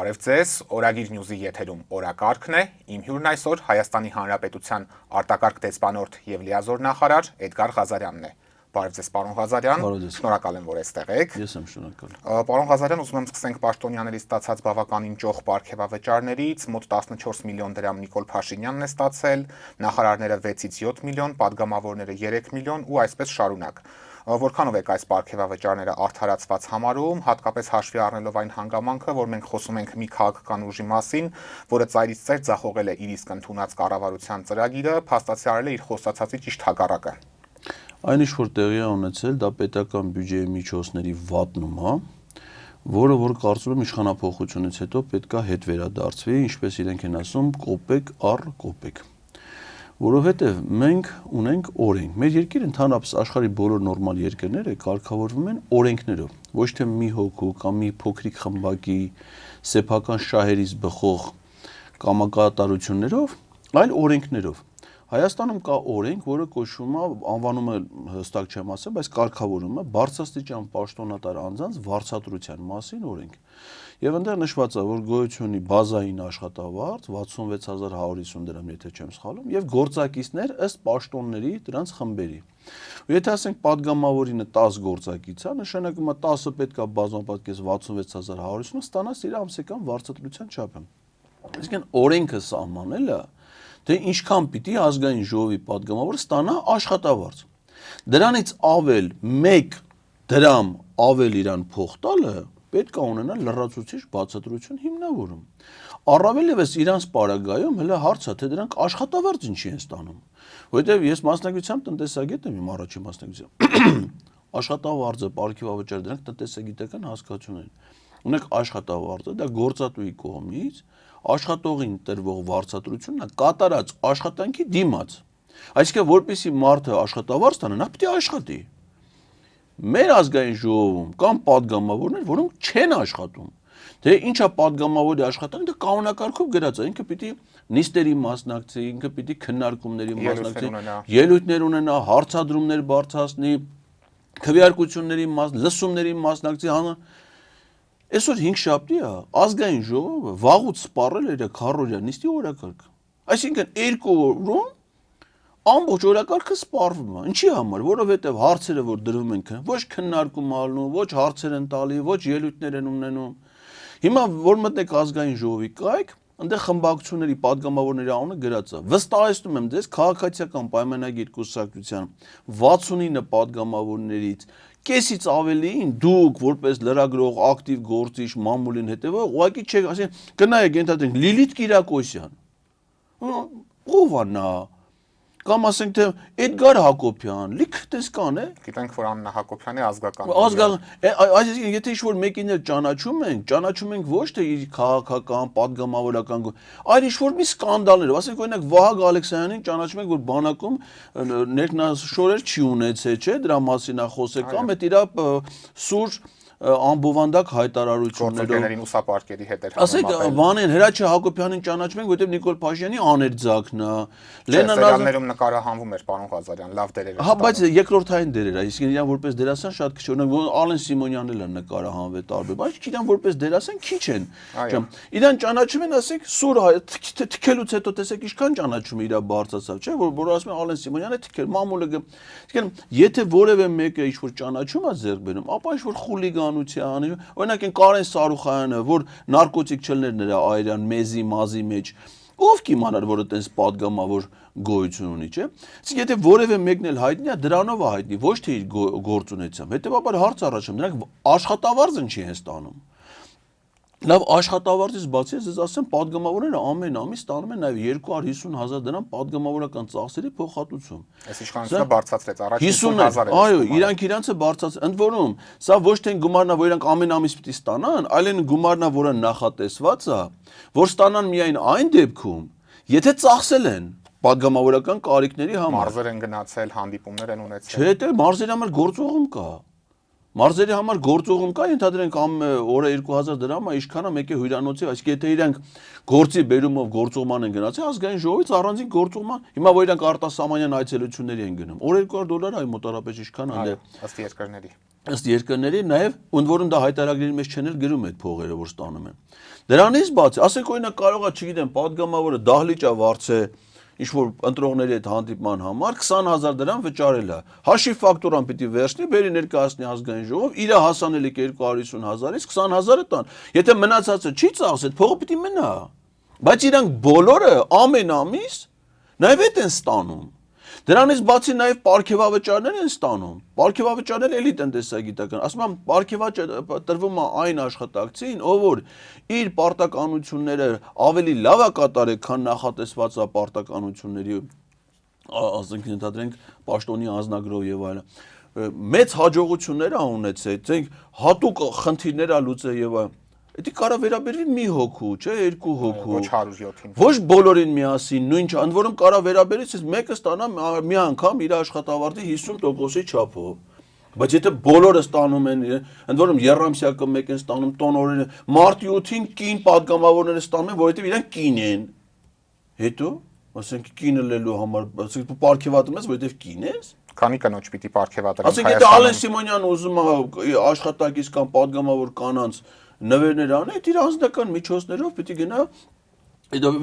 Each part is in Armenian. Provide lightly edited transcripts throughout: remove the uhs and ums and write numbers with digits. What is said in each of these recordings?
Բարև ձեզ, Օրագիր Նյուզի եթերում օրակարգն է, իմ հյուրն այսօր Հայաստանի Հանրապետության արտակարգ դեսպանորդ եւ լիազոր նախարար Էդգար Ղազարյանն է։ Բարև ձեզ, պարոն Ղազարյան, շնորհակալ եմ, որ այստեղ եք։ Ես եմ շնորհակալ։ Պարոն Ղազարյան, ուզում եմ սկսենք պաշտոնյաներից ստացած բավականին ճոխ պարգևավճարներից, մոտ 14 միլիոն դրամ Նիկոլ Փաշինյանն է ստացել, նախարարները 6-ից 7 միլիոն, падգամավորները 3 միլիոն ու այսպես շարունակ։ Որքանով եք այս պարգևավճարները արդարացված համարում, հատկապես հաշվի առնելով այն հանգամանքը, որ մենք խոսում ենք մի քաղաքական ուժի մասին, որը ծայրից ծայր ձախողել է իր իսկ ընդունած կառավարության ծրագիրը, փաստացի արել է իր խոստացածի ճիշտ հակառակը։ Այն ինչ որ տեղի է ունեցել, դա պետական բյուջեի միջոցների վատնում է, որը որ կարծում եմ իշխանափոխությունից հետո պետք է հետ վերադարձվի, ինչպես իրենք են ասում, կոպեկ առ կոպեկ։ Որովհետև մենք ունենք օրենք։ Մեր երկիրը ընդհանրապես աշխարհի բոլոր նորմալ երկրները կարգավորվում են օրենքներով, ոչ թե մի հոգու կամ մի փոքրիկ խմբակի սեփական շահերից բխող կամակատարություններով, այլ օրենքներով։ Հայաստանում կա օրենք, որը կոչվում է, անվանումը հստակ չեմ ասել, բայց կարգավորում է բարձրաստիճան պաշտոնատար անձանց վարձատրության մասին օրենք։ Եվ այնտեղ նշված է, որ գոյություն ունի բազային աշխատավարձ 66150 դրամ, եթե չեմ սխալվում, եւ գործակիցներ ըստ պաշտոնների դրանց խմբերի։ Ու եթե ասենք падգամավորինը 10 գործակից է, նշանակում է 10-ը պետք է բազմապատկես 66150 ստանաս իր ամսական վարձատրության չափը։ Այսինքն օրենքը սահմանելը թե ինչքան պիտի ազգային ժողովի падգամավորը ստանա աշխատավարձ։ Դրանից ավել 1 դրամ ավել իրան փող տալը պետք է ունենա լրացուցիչ բացատրություն հիմնավորում։ Առավել ևս իրանց պարագայում հələ հարց է, թե դրանք աշխատավարձ ինչի են ստանում։ Որովհետև ես մասնագիտությամբ տնտեսագետ եմ, իմ առաջին մասնագիտությամբ։ Աշխատավարձը, պարգևավճարը դրանք տնտեսագիտական հասկացություն են։ Ունեք աշխատավարձը, դա գործատուի կողմից աշխատողին տրվող վարձատրությունն է կատարած աշխատանքի դիմաց։ Այսինքն որպեսզի մարդը աշխատավարձ ստանա, նա պետք է աշխատի։ Մեր ազգային ժողովում կան падգամավորներ, որոնք չեն աշխատում։ Թե ինչա падգամավորի աշխատանքը, դա կանոնակարգով գրած է, ինքը պիտի նիստերի մասնակցի, ինքը պիտի քննարկումների մասնակցի, ելույթներ ունենա, հարցադրումներ բարձրացնի, քվեարկությունների լսումների մասնակցի, Այսօր 5 շաբթի է, ազգային ժողովը վաղուց սպառել էր քառօրյա նիստի օրակարգը։ Այսինքն 2 օրում ամբողջ օրակարգը սպառվում է։ Ինչի համար, որովհետև հարցերը, որ դրվում են, ոչ քննարկում ալնում, ոչ հարցեր են տալի, ոչ ելույթներ են ունենում։ Հիմա որ մտնեք ազգային ժողովի կայք, այնտեղ խմբակցությունների падգամավորների անունը գրած է։ Վստահեցնում եմ ձեզ, քաղաքացիական պայմանագիր կուսակցության 69 падգամավորներից կեսից ավելին դուք որպես լրագրող, ակտիվ գործիչ, մամուլին հետևող, ուղղակի չեք, ասեն, գնայեք ենթադրենք Լիլիթ Կիրակոսյան։ Ո՞վ է նա։ Կամ ասենք թե Էդգար Հակոբյան, լիք տեսկան է։ Գիտենք, որ Աննա Հակոբյանի ազգական։ Այսինքն, եթե ինչ-որ մեկին էլ ճանաչում ենք ոչ թե իր քաղաքական, падգամավորական, այլ ինչ-որ մի սկանդալներով, ասենք օրինակ Վահագ Ալեքսանյանին ճանաչում ենք, որ բանակում ներքնաշորեր չի ունեցել, չէ՞, դրա մասին է խոսել, կամ այդ իր սուր անբովանդակ հայտարարություններով գործընկերներին ուսապարկերի հետ էր ասեք բանեն Հրաչյա Հակոբյանին ճանաչում ենք, որտեղ Նիկոլ Փաշինյանի աներձակն է, Սերիալներում նկարահանվում էր պարոն Ղազարյան, լավ դերեր էր։ Հա, բայց երկրորդային դերեր է, իսկ իրան որպես դերասան շատ քիչ, օրինակ Ալեն Սիմոնյանն էլ նկարահանվել տարբեր, բայց իրան որպես դերասան քիչ են։ Իրան ճանաչում են, ասենք, սուր թքելուց հետո տեսեք ինչքան ճանաչում իր բարձրացավ, չէ՞, որ ասում են Ալեն Սիմոնյանը թքել, մամուլը, այսինքն եթե որևէ մեկը ինչ-որ ճանաչում է ձեռք բերում, ապա ինչ-որ խուլիգանության, օրինակ այն Կարեն Սարուխայանը, որ նարկոտիկ չլներ նրա այրան մեզի մազի մեջ, ով կիմանար, որ այտենց падգամավոր գոյություն ունի, չէ՞։ Իսկ եթե որևէ մեկն էլ հայտնի է, դրանով է հայտնի, ոչ թե իր գործունեությամբ։ Հետևաբար հարց առաջանում, դրանք աշխատավարձ ինչի են ստանում։ Լավ աշխատավարձից բացի ես ասեմ, падգամավորները ամեն ամիս ստանում են նաև 250,000 դրամ падգամավորական ծախսերի փոխհատուցում։ Այս իշխանությունը բարձրացրեց առաջ 50,000 այո, իրանքը բարձրացրեց։ Ընդ որում, սա ոչ թե գումարն է, որ իրանք ամեն ամիս պիտի ստանան, այլ այն գումարն է, որը նախատեսված է, որ ստանան միայն այն դեպքում, եթե ծախսել են падգամավորական կարիքների համար։ Մարզեր են գնացել, հանդիպումներ են ունեցել։ Չէ, դե մարզերի համար գործողում կա։ Մարզերի համար գործողում կա, ենթադրենք օրը 2000 դրամ է, ինչքան է մեկը հյուրանոցի, այսինքն եթե իրանք գործի բերումով գործողման են գնացել, ազգային ժողովից առանձին գործողման, հիմա որ իրանք արտասահմանյան այցելությունների են գնում, օր 200 $, այ մոտարապես ինչքան է ըստ երկրների։ Ըստ երկրների, նաև ընդ որում դա հայտարարների մեջ չեն էլ գրում այդ փողերը, որ ստանում են։ Դրանից բացի, ասենք օրինակ կարող է, չգիտեմ, падգամավորը դահլիճա վարձե ինչ-որ ընտրողների հետ հանդիպման համար 20,000 դրամ վճարել է։ Հաշիվ ֆակտուրան պիտի վերցնի, բերի ներկայացնի ազգային ժողով, իր հասանելիք 250,000-ից 20,000-ը տան։ Եթե մնացածը չի ծախս, այդ փողը պիտի մնա։ Բայց իրանք բոլորը ամեն ամիս նաև այդ են ստանում։ Դրանից բացի նաև պարգևավճարներ են ստանում։ Պարգևավճարները էլի տնտեսագիտական։ Ասում եմ, պարգևաճարը տրվում է այն աշխատակցին, ով որ իր պարտականությունները ավելի լավ է կատարել, քան նախատեսված է պարտականությունների, ասենք ընդհանրենք պաշտոնի անձնագրով եւ այլն։ Մեծ հաջողություններ ա ունեցել, ցենք հատուկ խնդիրներ ա լուծել եւ այլն։ Դա կարա վերաբերվի մի հոգու, չէ, երկու հոգու։ Ոչ 107-ին։ Ոչ բոլորին միասին, նույն ընդ որում կարա վերաբերից, մեկը ստանա մի անգամ իր աշխատավարձի 50%-ի չափով։ Բայց եթե բոլորը ստանում են, ընդ որում երամսյակը մեկ են ստանում, տոնորենը, մարտի 8-ին կին падգամավորները ստանում են, որովհետև իրանք կին են։ Հետո, ասենք կինը լելու համար, ասենք պարգևատրում ես, որովհետև կին ես։ Քանի կնոջ պիտի պարգևատրեն։ Ասենք եթե Ալեն Սիմոնյանը ուզում է աշխատակից կամ падգամավոր կանանց նվերներ անի, իր անձնական միջոցներով պիտի գնա,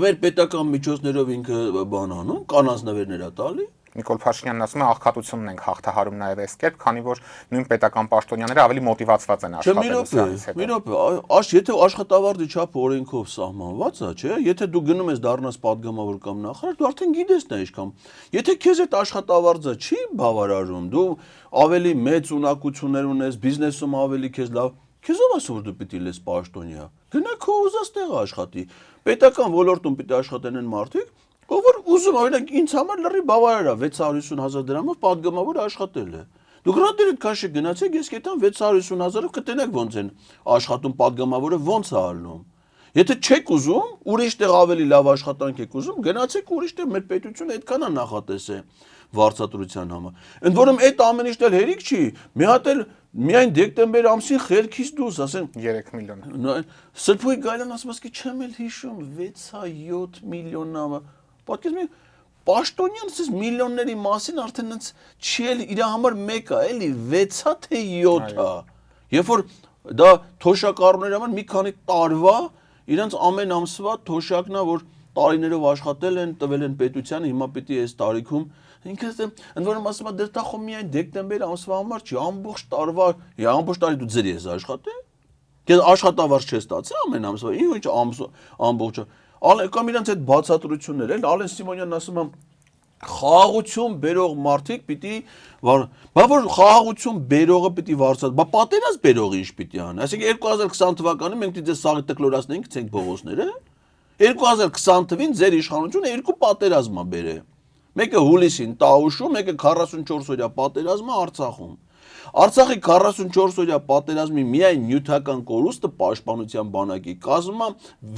մեր պետական միջոցներով ինքը բան անում, կանանց նվերներ ա տալի։ Նիկոլ Փաշինյանն ասում է աղքատությունն ենք հաղթահարում նաև այս կերպ, քանի որ նույն պետական պաշտոնյաները ավելի մոտիվացված են աշխատելու սրանից հետո։ Մի րոպե, եթե աշխատավարձի չափը օրենքով սահմանված է, չէ, եթե դու գնում ես դառնաս падգամավոր կամ նախարար, դու արդեն գիտես նա ինչքան։ Եթե քեզ այդ աշխատավարձը չի բավարարում, դու ավելի մեծ ունակություններ ունես, բիզնեսում ավելի քեզ լավ, քեզ ով ասում որ դու պիտի լես պաշտոնյա։ Գնա քո ուզած տեղ աշխատի։ Պետական ոլորտում պիտի աշխատեն են մարդիկ, ով որ ուզում օրինակ ինձ համար լրի բավարար է 650,000 դրամով падգամավոր աշխատել է։ Դուք ռադիոյի քաշի գնացեք, ես գիտեմ 650,000-ով կտենեք ոնց են աշխատում падգամավորը ոնց է ալնում։ Եթե չեք ուզում, ուրիշ տեղ ավելի լավ աշխատանք եք ուզում, գնացեք ուրիշ տեղ, մեր պետությունը այդքան է նախատեսել վարձատրության համար։ Ընդ որում այդ ամեն ինչն էլ հերիք չի։ Մի հատ էլ միայն դեկտեմբեր ամսին խելքից դուրս, ասեն 3 միլիոն։ Սրբույթ Գայլան ասում է, չեմ էլ հիշում 6-7 միլիոնը։ Պատկերացնի պաշտոնյան ասես միլիոնների մասին արդեն ինձ չի էլ իր համար մեկը, էլի 6-ա թե 7-ա։ Երբ որ դա թոշակառուների համար մի քանի տարվա իրանց ամեն ամսվա թոշակն է, որ տարիներով աշխատել են, տվել են պետությանը, հիմա պիտի այս տարիքում ինքս ընդ որում ասում եմ դեռ տախո միայն դեկտեմբեր ամսվա համար չի, ամբողջ տարվա, ամբողջ տարի դու ձեր ես աշխատել։ Քեզ աշխատավարձ չես ստացել ամեն ամսվա, ինչ ամբողջը։ Կամ իրանց այդ բացատրություններ էլ Ալեն Սիմոնյանն ասում է խաղաղություն բերող մարդիկ պիտի բա որ խաղաղություն բերողը պիտի վարձատրի, բա պատերազմ բերողը ինչ պիտի անի։ Այսինքն 2020 թվականին մենք դե սաղի տկլորացնենք ցենք փողոցները։ 2020 թվին ձեր իշխանությունը երկու պատերազմ ա բերել։ Մեկը հուլիսին Տաուշում, մեկը 44 օրյա պատերազմը Արցախում։ Արցախի 44 օրյա պատերազմի միայն նյութական կորուստը պաշտպանության բանակի կազմում է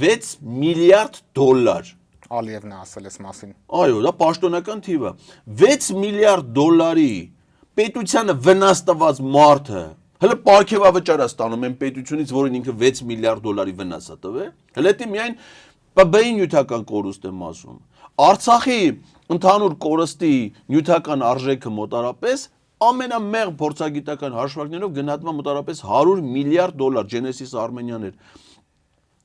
6 միլիարդ $։ Ալիևն է ասել այս մասին։ Այո, դա պաշտոնական թիվ է։ 6 միլիարդ $-ի պետությանը վնաս տված մարդը, հələ պարգևավճար է ստանում այն պետությունից, որին ինքը 6 միլիարդ $-ի վնաս է տվել։ Հələ դա միայն ՊԲ-ի նյութական կորուստ եմ ասում։ Արցախի ընդհանուր կորստի նյութական արժեքը մոտարապես ամենամեղ փորձագիտական հաշվարկներով գնահատվում է մոտարապես 100 միլիարդ $, Genesis Armenian էր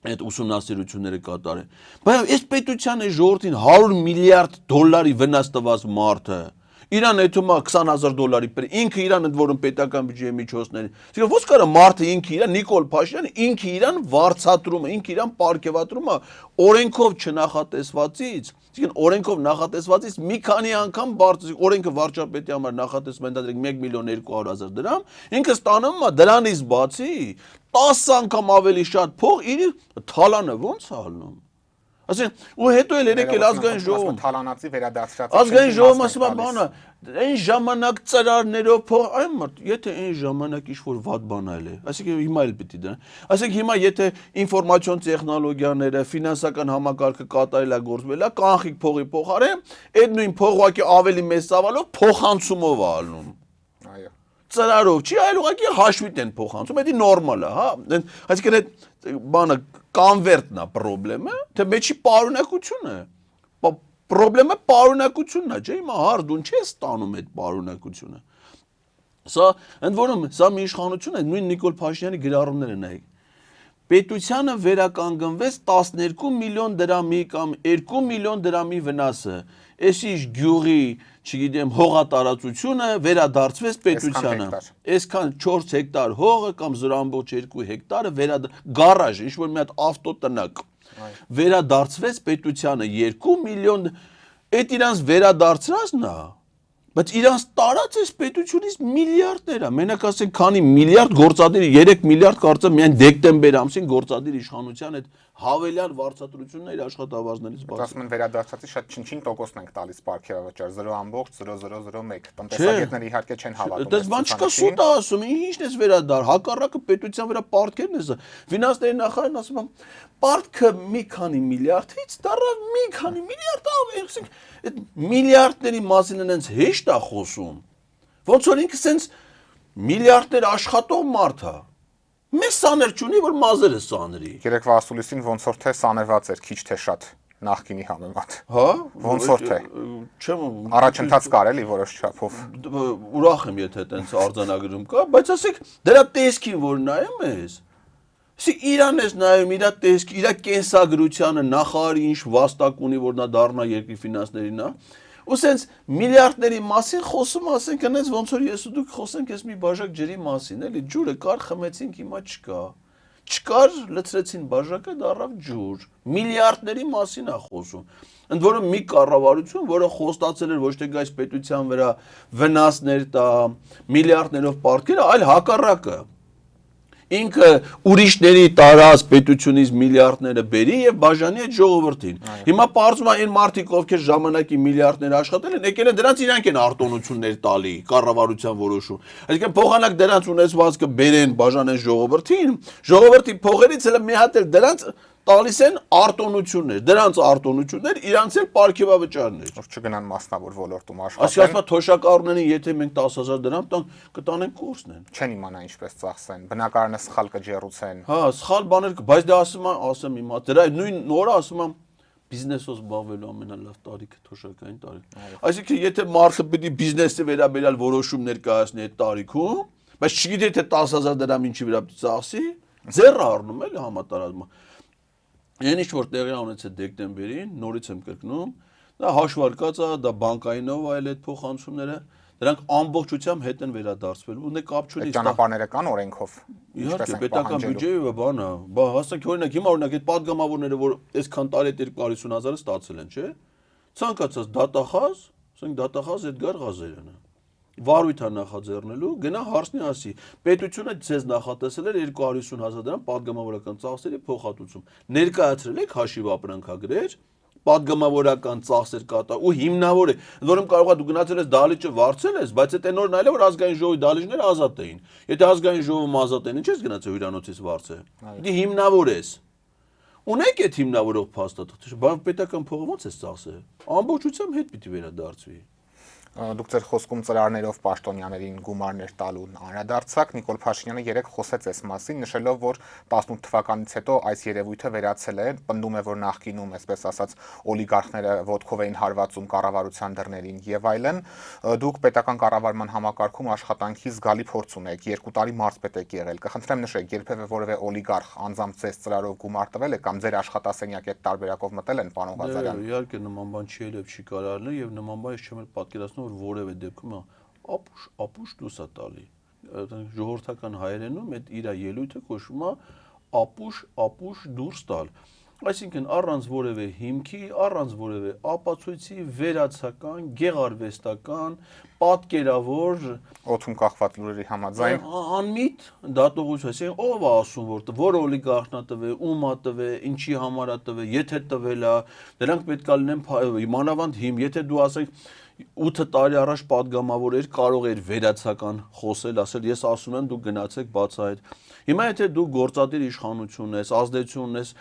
այդ ուսումնասիրությունները կատարել։ Բայց այս պետության է ժողովրդին 100 միլիարդ $-ի վնաս տված մարդը Իրան այդում է 20,000 $-ի պեր, ինքը իրան ընդ որում պետական բյուջեի միջոցների։ Իսկ ո՞ց կարա մարդը ինքը իրան Նիկոլ Փաշինյանը ինքը իրան վարձատրում է, ինքը իրան պարգևատրում է օրենքով չնախատեսվածից, իսկ օրենքով նախատեսվածից մի քանի անգամ բարձր օրենքը վարչապետի համար նախատեսում են դրեք 1,200,000 դրամ, ինքը ստանում է դրանից բացի 10 անգամ ավելի շատ փող իր թալանը ոնց է ալնում։ Ասեն, ու հետո էլ երեք էլ ազգային ժողովում թալանացի վերադարձրած։ Ազգային ժողովում ասում է բանը, այն ժամանակ ծրարներով փող, այն մարդ, եթե այն ժամանակ ինչ-որ վատ բան այլ է, այսինքն հիմա էլ պիտի դրան։ Այսինքն հիմա եթե ինֆորմացիոն տեխնոլոգիաները, ֆինանսական համակարգը կատարելագործվել է, կանխիկ փողի փոխարեն, այդ նույն փողը ավելի մեծ ծավալով փոխանցումով է ալնում։ Այո։ ծրարով չի, այլ ուղղակի հաշվիտ են փոխանցում, դա նորմալ է, հա։ Այսինքն այդ բանը կոնվերտն է խնդրեմը, թե մեջի պարունակությունը։ Խնդրեմը պարունակությունն է, չէ՞, հիմա հարդուն չի ստանում այդ պարունակությունը։ Սա ընդ որում սա մի իշխանություն է, նույն Նիկոլ Փաշինյանի գրառումները նայեք։ Պետությանը վերականգնվեց 12 միլիոն դրամի կամ 2 միլիոն դրամի վնասը։ Էսիշ գյուղի, չգիտեմ, հողատարածությունը վերադարձվեց պետությանը։ Այսքան 4 հեկտար հողը կամ 0.2 հեկտարը գարաժ, ինչ որ մի հատ ավտոտնակ վերադարձվեց պետությանը 2 միլիոն, այդ իրանց վերադարձրածն է, բայց իրանց տարած էս պետությունից միլիարդներ է, մենակ ասենք քանի միլիարդ գործադիր 3 միլիարդ կարծեմ միայն դեկտեմբեր ամսին գործադիր իշխանության այդ հավելյալ վարձատրությունն էր աշխատավարձներից բացի։ Ասում են վերադարձածի շատ չնչին տոկոսն ենք տալիս պարգևավճար 0.0001 տնտեսագետները իհարկե չեն հավատում։ Դες բան չկա սուտ է ասում, ինչն ես վերադար, հակառակը պետության վրա պարտքերն է, ֆինանսների նախարարն ասում է պարտքը մի քանի միլիարդից դառավ մի քանի միլիարդ ասենք այդ միլիարդների մասին այնց հեշտ է խոսում։ Ոնց որ ինքը sense միլիարդներ աշխատող մարդ է։ Մեզ սաներ չունի, որ մազերը սաների։ Երեկվա ասուլիսին ոնց որ թե սաներված էր քիչ թե շատ նախկինի համեմատ։ Հա, ոնց որ թե։ Չեմ Առաջընթաց կար էլի որոշ չափով։ Ուրախ եմ, եթե այդպես արձանագրում կա, բայց ասեք դրա տեսքին որ նայում ես։ Սի Իրան ես նայում, իր տեսքի, իր կենսագրությանը նախարարի ինչ վաստակ ունի, որ նա դառնա երկրի ֆինանսներին, հա։ Ու սենց միլիարդների մասին խոսում ասենք այնպես ոնց որ ես ու դուք խոսենք ես մի բաժակ ջրի մասին, էլի ջուրը կար խմեցինք, հիմա չկա։ Չկար, լցրեցին բաժակը, դառավ ջուր։ Միլիարդների մասին է խոսում։ Ընդ որում մի կառավարություն, որը խոստացել էր ոչ թե գայս պետության վրա վնասներ տա, միլիարդներով պարտքեր, այլ հակառակը։ Ինքը ուրիշների տարած պետությունից միլիարդները բերի եւ բաժանի այդ ժողովրդին։ Հիմա պարզվում է այն մարդիկ, ովքեր ժամանակի միլիարդներ աշխատել են, եկել են դրանց իրանք են արտոնություններ տալի, կառավարության որոշում։ Այսինքն փոխանակ դրանց ունեցվածքը բերեն բաժանեն ժողովրդին, ժողովրդի փողերից էլ մի հատ էլ դրանց տալիս են արտոնություններ, դրանց արտոնություններ, իրանց էլ պարգևավճարներ։ Որ չգնան մասնավոր ոլորտում Ասի աշխատեն։ ասма թոշակառուներին եթե մենք 10,000 դրամ տան, կտանեն կուրսն են։ Չեն իմանա ինչպես ծախսեն, բնակարանը սխալ կջեռուցեն։ Հա, սխալ բաներ, բայց դա ասում հիմա, դրա նույն նորը ասում եմ բիզնեսով զբաղվելու ամենալավ տարիքը թոշակային տարի։ Այսինքն եթե մարդը պիտի բիզնեսի վերաբերյալ որոշում ներկայացնի այդ տարիքում, բայց չգիտի թե 10,000 դրամ ինչի վրա պիտի ծախսի, ձեռ առնում էլ համատարած։ Այն ինչ որ տեղի ունեցել դեկտեմբերին, նորից եմ կրկնում, դա հաշվարկած է, դա բանկայինով այլ այդ փոխանցումները, դրանք ամբողջությամբ հետ են վերադարձվել։ Ու դե կապ չունի։ Ճանապարհները կան օրենքով։ Իհարկե, պետական բյուջեը բան է, բա հաստատ օրինակ հիմա օրինակ այդ падգամավորները, որ այսքան տարի 250,000-ը ստացել են, չէ՞։ Ցանկացած դատախազ, ասենք դատախազ Էդգար Ղազարյանը վարույթ է նախաձեռնելու, գնա հարցնի ասի, պետությունը ցեզ նախատեսել էր 250,000 դրամ падգամավորական ծախսերի փոխհատուցում։ Ներկայացրել եք հաշիվ ապրանքագրեր, падգամավորական ծախսեր կատա ու հիմնավոր է, որում կարող է դու գնացել ես դալիճը վարձել ես, բայց այդ նոր նայել որ ազգային ժողովի դալիճները ազատ էին։ Եթե ազգային ժողովում ազատ են, ինչ ես գնացել հյուրանոցից վարձը։ Դի հիմնավոր ես։ Ունեք այդ հիմնավորող փաստաթղթը, բայց պետական փողը ո՞նց է ծախսել։ Ամբողջությամբ հետ պիտի վերադարձվի։ Դուք ձեր խոսքում ծրարներով պաշտոնյաներին գումարներ տալուն անդրադարձակ Նիկոլ Փաշինյանը երեք խոսեց այս մասին, նշելով, որ 18 թվականից հետո այս երևույթը վերացել է, պնդում է, որ նախկինում, այսպես ասած, օլիգարխները ոտքով էին հարվածում կառավարության դռներին եւ այլն։ Դուք պետական կառավարման համակարգում աշխատանքի զգալի փորձ ունեք, 2 տարի մարզպետ եք եղել։ Կխնդրեմ նշեք, երբևէ որևէ օլիգարխ անձամբ ձեզ ծրարով գումար տվել է կամ ձեր աշխատասենյակ այդ տարբերակով մտել են, պարոն Ղազարյան։ Իհարկե նման բան չի ելև չի կարողանալ եւ նման բան ես չեմ պատկերացնում որ որևէ դեպքում ապուշ դուրս է տալի ժողովրդական հայերենում այդ իր ելույթը կոչվում է ապուշ դուրս տալ այսինքն առանց որևէ հիմքի առանց որևէ ապացույցի վերացական գեղարվեստական պատկերավոր օդում կախված լուրերի համաձայն անմիտ դատողություն ասենք ով է ասում որ օլիգարխնա տվե ում է տվե ինչի համար է տվե եթե տվել է դրանք պետք է լինեն մանավանդ հիմ եթե դու ասենք 8 տարի առաջ падգամավոր էր կարող էր վերացական խոսել ասել ես ասում եմ դու գնացեք բացահայտ հիմա եթե դու գործադիր իշխանություն ես ազդեցություն ես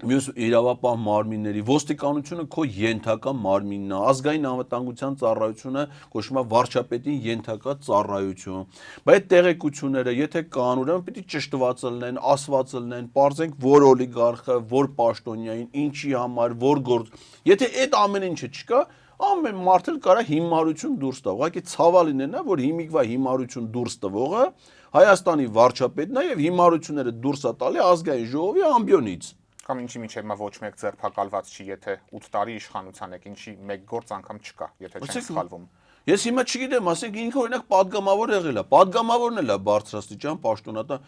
Մյուս իրավապահ մարմինների ոստիկանությունը քո ենթակա մարմինն է, ազգային անվտանգության ծառայությունը կոչվում է վարչապետին ենթակա ծառայություն, բայց տեղեկությունները եթե կան, ուրեմն պիտի ճշտված լինեն, ասված լինեն, parzենք որ օլիգարխը, որ պաշտոնյային, ինչի համար, որ գործ, եթե այդ ամեն ինչը չկա, ամեն մարդ էլ կարա հիմարություն դուրս տա, ուղղակի ցավալին է նա, որ հիմիկվա հիմարություն դուրս տվողը Հայաստանի վարչապետն է եւ հիմարությունները դուրս է տալի ազգային ժողովի ամբիոնից Կամ ինչի միջև ոչ մեկ ձերբակալված չի, եթե 8 տարի իշխանության եք, ինչի մեկ գործ անգամ չկա, եթե չեն սխալվում։ Ես հիմա չգիտեմ, ասենք ինքը օրինակ падգամավոր եղել է, падգամավորն էլ է բարձրաստիճան պաշտոնատա։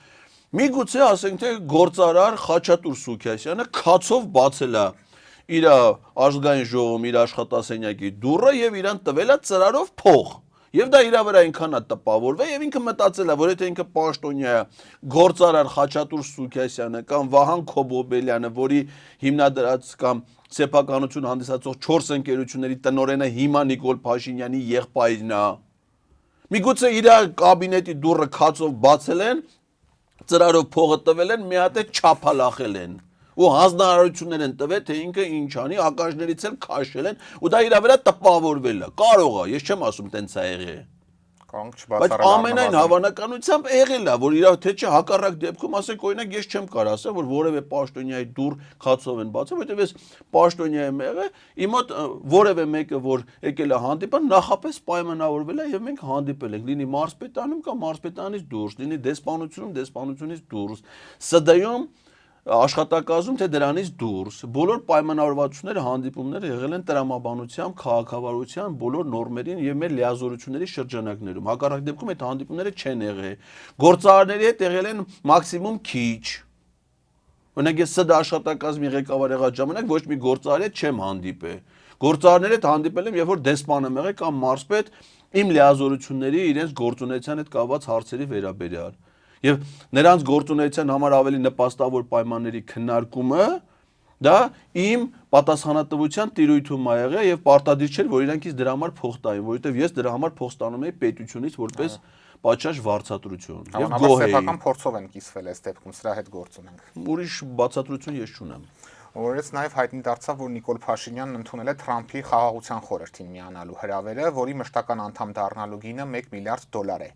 Միգուցե ասենք թե գործարար Խաչատուր Սուքիասյանը քացով բացել է իր ազգային ժողովում իր աշխատասենյակի դուռը եւ իրան տվել է ծրարով փող։ Եվ դա իր վրա այնքան է տպավորվել եւ ինքը մտածել է, որ եթե ինքը պաշտոնյա է, գործարար Խաչատուր Սուքիասյանը կամ Վահան Քոբոբելյանը, որի հիմնադրած կամ սեփականություն հանդիսացող 4 ընկերությունների տնօրենը հիմա Նիկոլ Փաշինյանի եղբայրն է։ Միգուցե իր կաբինետի դուռը քացով բացել են, ծրարով փողը տվել են, մի հատ է չափալախել են։ Ու հանձնարարություններ են տվել, թե ինքը ինչ անի, ակաժներից էլ քաշել են, ու դա իր վրա տպավորվել է։ Կարող է, ես չեմ ասում տենց է եղել։ Կարող Բայց ամենայն հավանականությամբ եղել է, որ իր թե չէ հակառակ դեպքում, ասենք օրինակ ես չեմ կարող ասել, որ որևէ պաշտոնյայի դուռ քացով են բացել, որովհետև ես պաշտոնյա եմ եղել, իմ մոտ որևէ մեկը, որ եկել է հանդիպան, նախապես պայմանավորվել է եւ մենք հանդիպել ենք, լինի մարզպետանում կամ մարզպետանից դուրս, լինի դեսպանությունում, դեսպանությունից դուրս, ՍԴ-ում աշխատակազմում թե դրանից դուրս բոլոր պայմանավորվածությունները հանդիպումները եղել են տրամաբանությամբ, քաղաքավարության բոլոր նորմերին եւ մեր լիազորությունների շրջանակներում։ Հակառակ դեպքում այդ հանդիպումները չեն եղել։ Գործարարների հետ եղել են մաքսիմում քիչ։ Օրինակ ես ՍԴ աշխատակազմի ղեկավար եղած ժամանակ ոչ մի գործարարի հետ չեմ հանդիպել։ Գործարարների հետ հանդիպել եմ, երբ որ դեսպան եմ եղել կամ մարզպետ իմ լիազորությունների իրենց գործունեության հետ կապված հարցերի վերաբերյալ։ Եվ նրանց գործունեության համար ավելի նպաստավոր պայմանների քննարկումը դա իմ պատասխանատվության տիրույթում ա եղել եւ պարտադիր չէր որ իրանքից դրա համար փող տային, որովհետեւ ես դրա համար փող ստանում էի պետությունից որպես պատշաճ վարձատրություն եւ գոհ էի։ Սեփական փորձով են կիսվել այս դեպքում, սրա հետ գործ ունենք։ Ուրիշ բացատրություն ես չունեմ։ Որից նաև հայտնի դարձավ, որ Նիկոլ Փաշինյանն ընդունել է Թրամփի խաղաղության խորհրդին միանալու հրավերը, որի մշտական անդամ դառնալու գինը $1 միլիարդ է։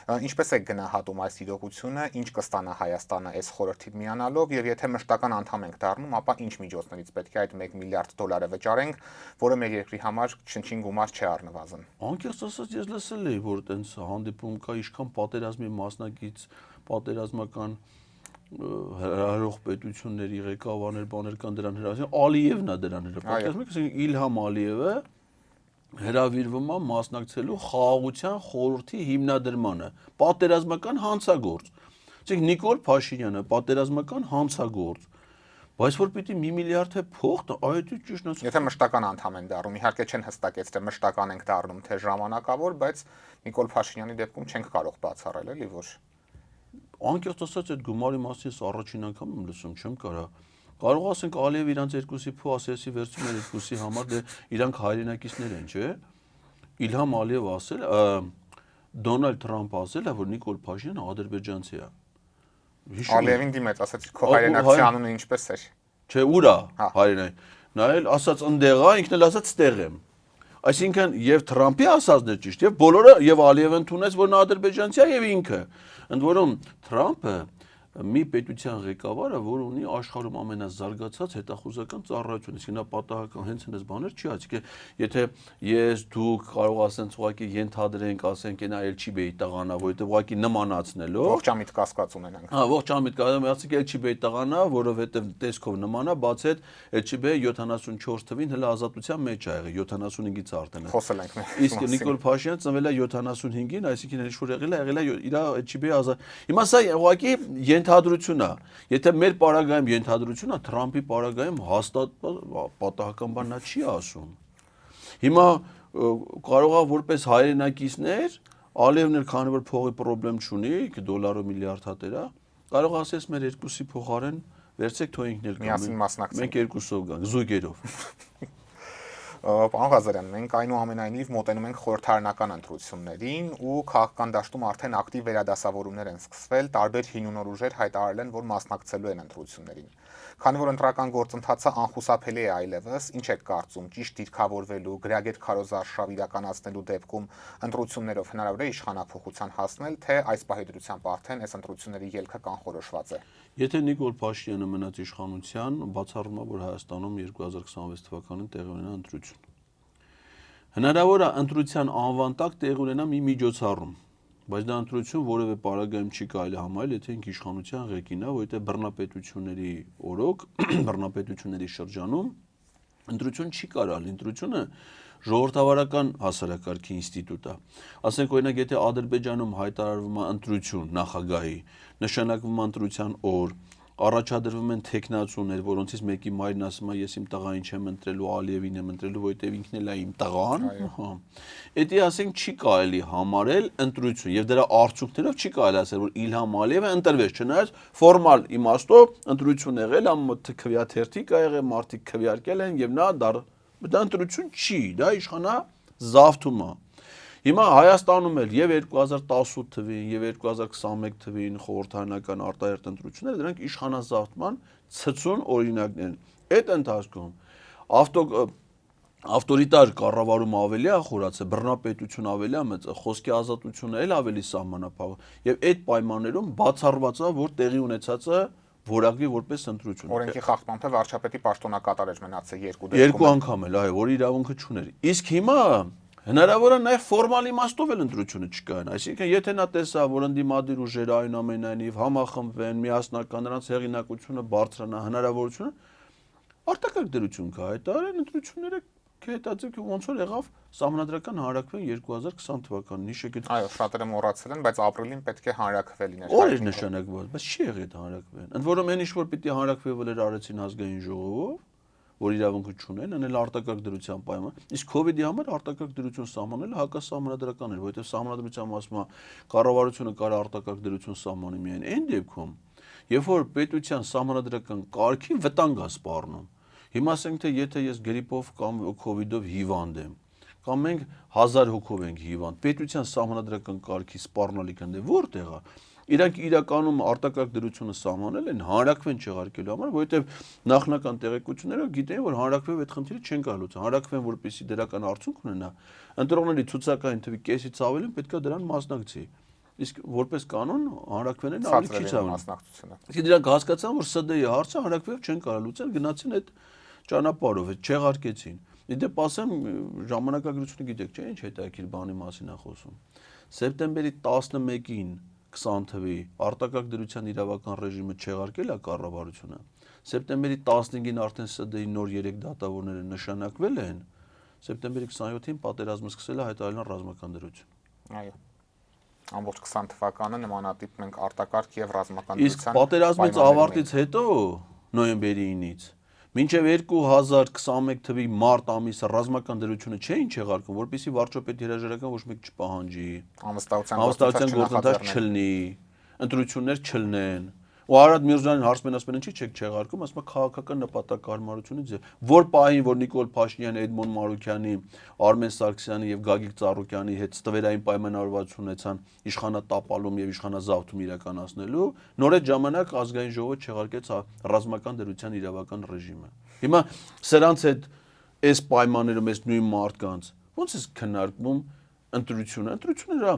Ինչպես է գնահատում այս իրողությունը, ինչ կստանա Հայաստանը այս խորհրդին միանալով եւ եթե մշտական անդամ ենք դառնում, ապա ինչ միջոցներից պետք է այդ $1 միլիարդ վճարենք, որը մեր երկրի համար չնչին գումար չէ առնվազն։ Անկեղծ ասած ես լսել էի, որ տենց հանդիպում կա իշքան պատերազմի մասնակից, պատերազմական հրահրող պետությունների ղեկավարներ, բաներ կան դրան հրավիրել, Ալիևն է դրան հրավիրել, ասենք Իլհամ Ալիևը հրավիրվում է մասնակցելու խաղաղության խորհրդի հիմնադրմանը, պատերազմական հանցագործ։ Ասենք Նիկոլ Փաշինյանը պատերազմական հանցագործ, բայց որ պիտի $1 միլիարդ փող տա, այդ ճիշտ է։ Եթե մշտական անդամ են դառնում, իհարկե չեն հստակեց, թե մշտական ենք դառնում, թե ժամանակավոր, բայց Նիկոլ Փաշինյանի դեպքում չենք կարող բացառել, էլի որ։ Անկեղծ ասած այդ գումարի մասին ես առաջին անգամ եմ լսում, չեմ կարող։ Կարող ասենք Ալիև իրանց երկուսի փո ասեսի վերցում են երկուսի համար դե իրանք հայրենակիցներ են, չէ՞։ Իլհամ Ալիև ասել, Դոնալդ Թրամփ ասել է, որ Նիկոլ Փաշինյանը ադրբեջանցի է։ Ալիևին դիմեց, ասաց քո հայրենակցի անունը ինչպես էր։ Չէ, ուր է հայրենակ։ Նա էլ ասաց ընդեղ է, ինքն էլ ասաց ստեղ եմ։ Այսինքն եւ Թրամփի ասածն է ճիշտ, եւ բոլորը եւ Ալիևը ընդունեց, որ նա ադրբեջանցի է եւ ինքը։ Ընդ որում Թրամփը մի պետության ղեկավարը, որ ունի աշխարհում ամենազարգացած հետախուզական ծառայություն, իսկ նա պատահական հենց այնպես բաներ չի ասի, եթե ես դուք կարող ասենք ուղղակի ենթադրենք, ասենք նա Էլչիբեի տղանա, որովհետև ուղղակի նմանացնելով ողջամիտ կասկած ունենանք։ Հա, ողջամիտ կասկած, ասենք Էլչիբեի տղանա, որովհետև տեսքով նման է, բաց այդ Էլչիբեը 74 թվին հələ ազատության մեջ ա եղել, 75-ից արդեն։ Խոսել ենք մենք։ Իսկ Նիկոլ Փաշինյանը ծնվել է 75-ին, այսինքն ինչ որ եղել է իր Էլչիբեի ազատ։ Հիմա սա ուղղակի ենթադրություն է։ Եթե մեր պարագայում ենթադրություն է, Թրամփի պարագայում հաստատ պատահական բան նա չի ասում։ Հիմա կարող է որպես հայրենակիցներ Ալիևն էլ քանի որ փողի խնդրեմ չունի, $1 միլիարդ հատերա, կարող ասես մեր երկուսի փոխարեն վերցեք թող ինքն էլ միասին մասնակցենք։ Մենք երկուսով գանք, զույգերով։ Պարոն Ղազարյան, մենք այնուամենայնիվ մոտենում ենք խորհրդարանական ընտրություններին ու քաղաքական դաշտում արդեն ակտիվ վերադասավորումներ են սկսվել, տարբեր հին ու նոր ուժեր հայտարարել են, որ մասնակցելու են ընտրություններին։ Քանի որ ընտրական գործընթացը անխուսափելի է այլևս, ինչ եք կարծում, ճիշտ դիրքավորվելու, գրագետ քարոզարշավ իրականացնելու դեպքում ընտրություններով հնարավոր է իշխանափոխության հասնել, թե այս պահի դրությամբ արդեն այս ընտրությունների ելքը կանխորոշված է։ Եթե Նիկոլ Փաշինյանը մնաց իշխանության, բացառվում է, որ Հայաստանում 2026 թվականին տեղի ունենա ընտրություն։ Հնարավոր է ընտրության անվան տակ տեղի ունենա մի միջոցառում, բայց դա ընտրություն որևէ պարագայում չի կարելի համարել, եթե ինք իշխանության ղեկին է, որովհետև բռնապետությունների օրոք, բռնապետությունների շրջանում ընտրություն չի կարալ, ընտրությունը ժողովրդավարական հասարակարգի ինստիտուտ է։ Ասենք օրինակ, եթե Ադրբեջանում հայտարարվում է ընտրություն նախագահի, նշանակվում է ընտրության օր, առաջադրվում են թեկնածուներ, որոնցից մեկի մայրն ասում է, ես իմ տղային չեմ ընտրելու, Ալիևին եմ ընտրելու, որովհետև ինքն էլ է իմ տղան, Էդի ասենք չի կարելի համարել ընտրություն եւ դրա արդյունքներով չի կարելի ասել, որ Իլհամ Ալիևը ընտրվեց, չնայած ֆորմալ իմաստով ընտրություն եղել, քվեաթերթիկ ա եղել, մարդիկ քվեարկել են եւ նա դա ընտրություն չի, դա իշխանազավթում է։ Հիմա Հայաստանում էլ եւ 2018 թվին եւ 2021 թվին խորհրդարանական արտահերթ ընտրությունները դրանք իշխանազավթման ցցուն օրինակներ են։ Այդ ընթացքում ավտորիտար կառավարումը ավելի է խորացել, բռնապետություն ավելի է մեծ, խոսքի ազատությունը էլ ավելի սահմանափակ եւ այդ պայմաններում բացառված է, որ տեղի ունեցածը որակվի որպես ընտրություն։ Օրենքի խախտման թե վարչապետի պաշտոնակատար էր մնացել երկու անգամ էլ, այո, որ իրավունքը չուներ։ Իսկ հիմա հնարավոր է նաև ֆորմալ իմաստով էլ ընտրությունը չկայան, այսինքն եթե նա տեսա, որ ընդդիմադիր ուժերը այնուամենայնիվ համախմբվեն, միասնական նրանց հեղինակությունը բարձրանա, հնարավորությունը արտակարգ դրություն կա, հայտարարեն ընտրությունները կհետաձգ ոնց որ եղավ Սահմանադրական հանրաքվեն 2020 թվականին, հիշեք։ Այո, շատերը մոռացել են, բայց ապրիլին պետք է հանրաքվե լիներ։ Օր էր նշանակված, բայց չի եղել այդ հանրաքվեն։ Ընդ որում այն ինչ որ պիտի հանրաքվեվներ արեցին ազգային ժողովով, որ իրավունքը չունեն, անել արտակարգ դրության պայման։ Իսկ COVID-ի համար արտակարգ դրություն սահմանելը հակասահմանադրական էր, որովհետև սահմանադրությամբ ասում է կառավարությունը կարող արտակարգ դրություն սահմանի միայն այն դեպքում, երբ որ պետության սահմանադրական կարգին վտանգ է սպառնում։ Հիմա ասենք թե եթե ես գրիպով կամ COVID-ով հիվանդ եմ, կամ մենք 1000 հոգով ենք հիվանդ, պետության սահմանադրական կարգի սպառնալիքը որտեղ է։ Իրանք իրականում արտակարգ դրությունը սահմանել են հանրաքվեն չեղարկելու համար, որովհետև նախնական տեղեկություններով գիտեն, որ հանրաքվեով այդ խնդիրը չեն կարող լուծել։ Հանրաքվեն որպեսզի դրական արդյունք ունենա, ընտրողների ցուցակային թվի կեսից ավելին պետք է դրան մասնակցի։ Իսկ որպես կանոն հանրաքվեներն ավելի քիչ են մասնակցությունը։ Իսկ դրանք հասկացան, որ ՍԴ-ի հարցը հանրաքվեով չեն կարող լուծել, գնացին այդ ճանապարհով, չեղարկեցին։ Իդեպ ասեմ, ժամանակագրությունը գիտեք, չէ՞, ինչ հետաքրքիր բանի մասին է խոսում։ Սեպտեմբերի 11-ին 20 թվի արտակարգ դրության իրավական ռեժիմը չեղարկել է կառավարությունը։ Սեպտեմբերի 15-ին արդեն ՍԴ-ի նոր 3 դատավորները նշանակվել են։ Սեպտեմբերի 27-ին պատերազմը սկսել է հայտարարել ռազմական դրություն։ Այո։ Ամբողջ 20 թվականը նմանատիպ մենք արտակարգ եւ ռազմական դրության։ Իսկ պատերազմից ավարտից հետո նոյեմբերի 9-ից մինչև 2021 թվի մարտ ամիսը ռազմական դրությունը չէին չեղարկում, որպեսզի վարչապետի հրաժարական ոչ մեկ չպահանջի, անվստահության գործընթաց չլինի, ընտրություններ չլինեն։ Ու Արադ Միրզոյանին հարցмен ասում են, ինչի՞ չեք չեղարկում, ասում է քաղաքական նպատակարարությունից է։ Որ պահին, որ Նիկոլ Փաշինյանը, Էդմոն Մարուկյանի, Արմեն Սարգսյանի եւ Գագիկ Ծառուկյանի հետ ստվերային պայմանավորվածություն ունեցան իշխանատապալում եւ իշխանազավթում իրականացնելու, նոր այդ ժամանակ ազգային ժողովը չեղարկեց ռազմական դրության իրավական ռեժիմը։ Հիմա սրանց հետ այս պայմաններում այս նույն մարդկանց ո՞նց է քննարկվում ընտրությունը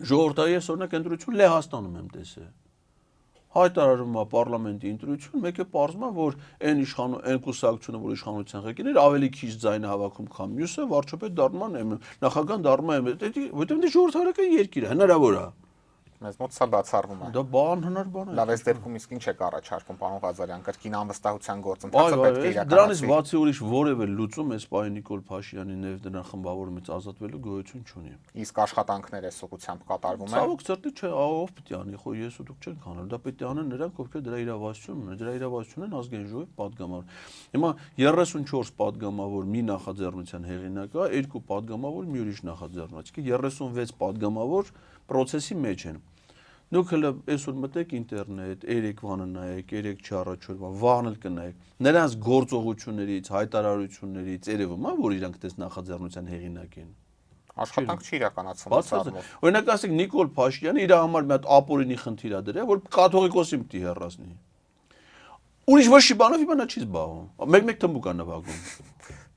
ժողովրդի ես օրինակ ընտրություն Լեհաստանում եմ տեսել։ Հայտարարում է պարլամենտի ընտրություն, մեկը պարզվում է, որ այն կուսակցությունը, որ իշխանության ղեկին էր, ավելի քիչ ձայն հավաքում, քան մյուսը, վարչապետ դառնում է, նախագահ դառնում է, որտեղ դա ժողովրդական երկիր է, հնարավոր է։ Մեզ մոտ սա բացառվում է։ Դա անհնար բան է։ Լավ, այս դեպքում իսկ ինչ է առաջարկում, պարոն Ղազարյան, կրկին անվստահության գործընթացը պետք է իրականացվի։ Դրանից բացի ուրիշ որևէ լուծում այս պահի Նիկոլ Փաշինյանի ներև դրան խմբավորումից ազատվելու գոյություն չունի։ Իսկ աշխատանքներ այս ուղղությամբ կատարվում են։ Ցավոք սրտի չէ, ով պետք է անի, խո ես ու դուք չենք անում, դա պետք է անեն նրանք, ովքեր դրա իրավասություն ունեն, դրա իրավասություն են ազգային ժողովի падգամավոր։ Հիմա 34 падգամավոր մի նախաձեռնության հեղինակ է, 2 падգամավոր մի ուրիշ նախաձեռնություն, այսինքն 36 падգամավոր process-ի մեջ են։ Դուք հələ այսօր մտեք ինտերնետ, Երևանը նայեք, 3-4 վաղն էլ կնայեք։ Նրանց գործողություններից, հայտարարություններից երևում է, որ իրանք դες նախաձեռնության հեղինակ են։ Աշխատանք չի իրականացվում Բացարձակ։ Օրինակ ասենք Նիկոլ Փաշինյանը իր համար մի հատ ապօրինի խնդիր ա դրել, որ կաթողիկոսի մտի հեռացնի։ Ուրիշ ոչ մի բանով իմանա չի զբաղվում։ Մեկ-մեկ թմբուկ ա նվագում։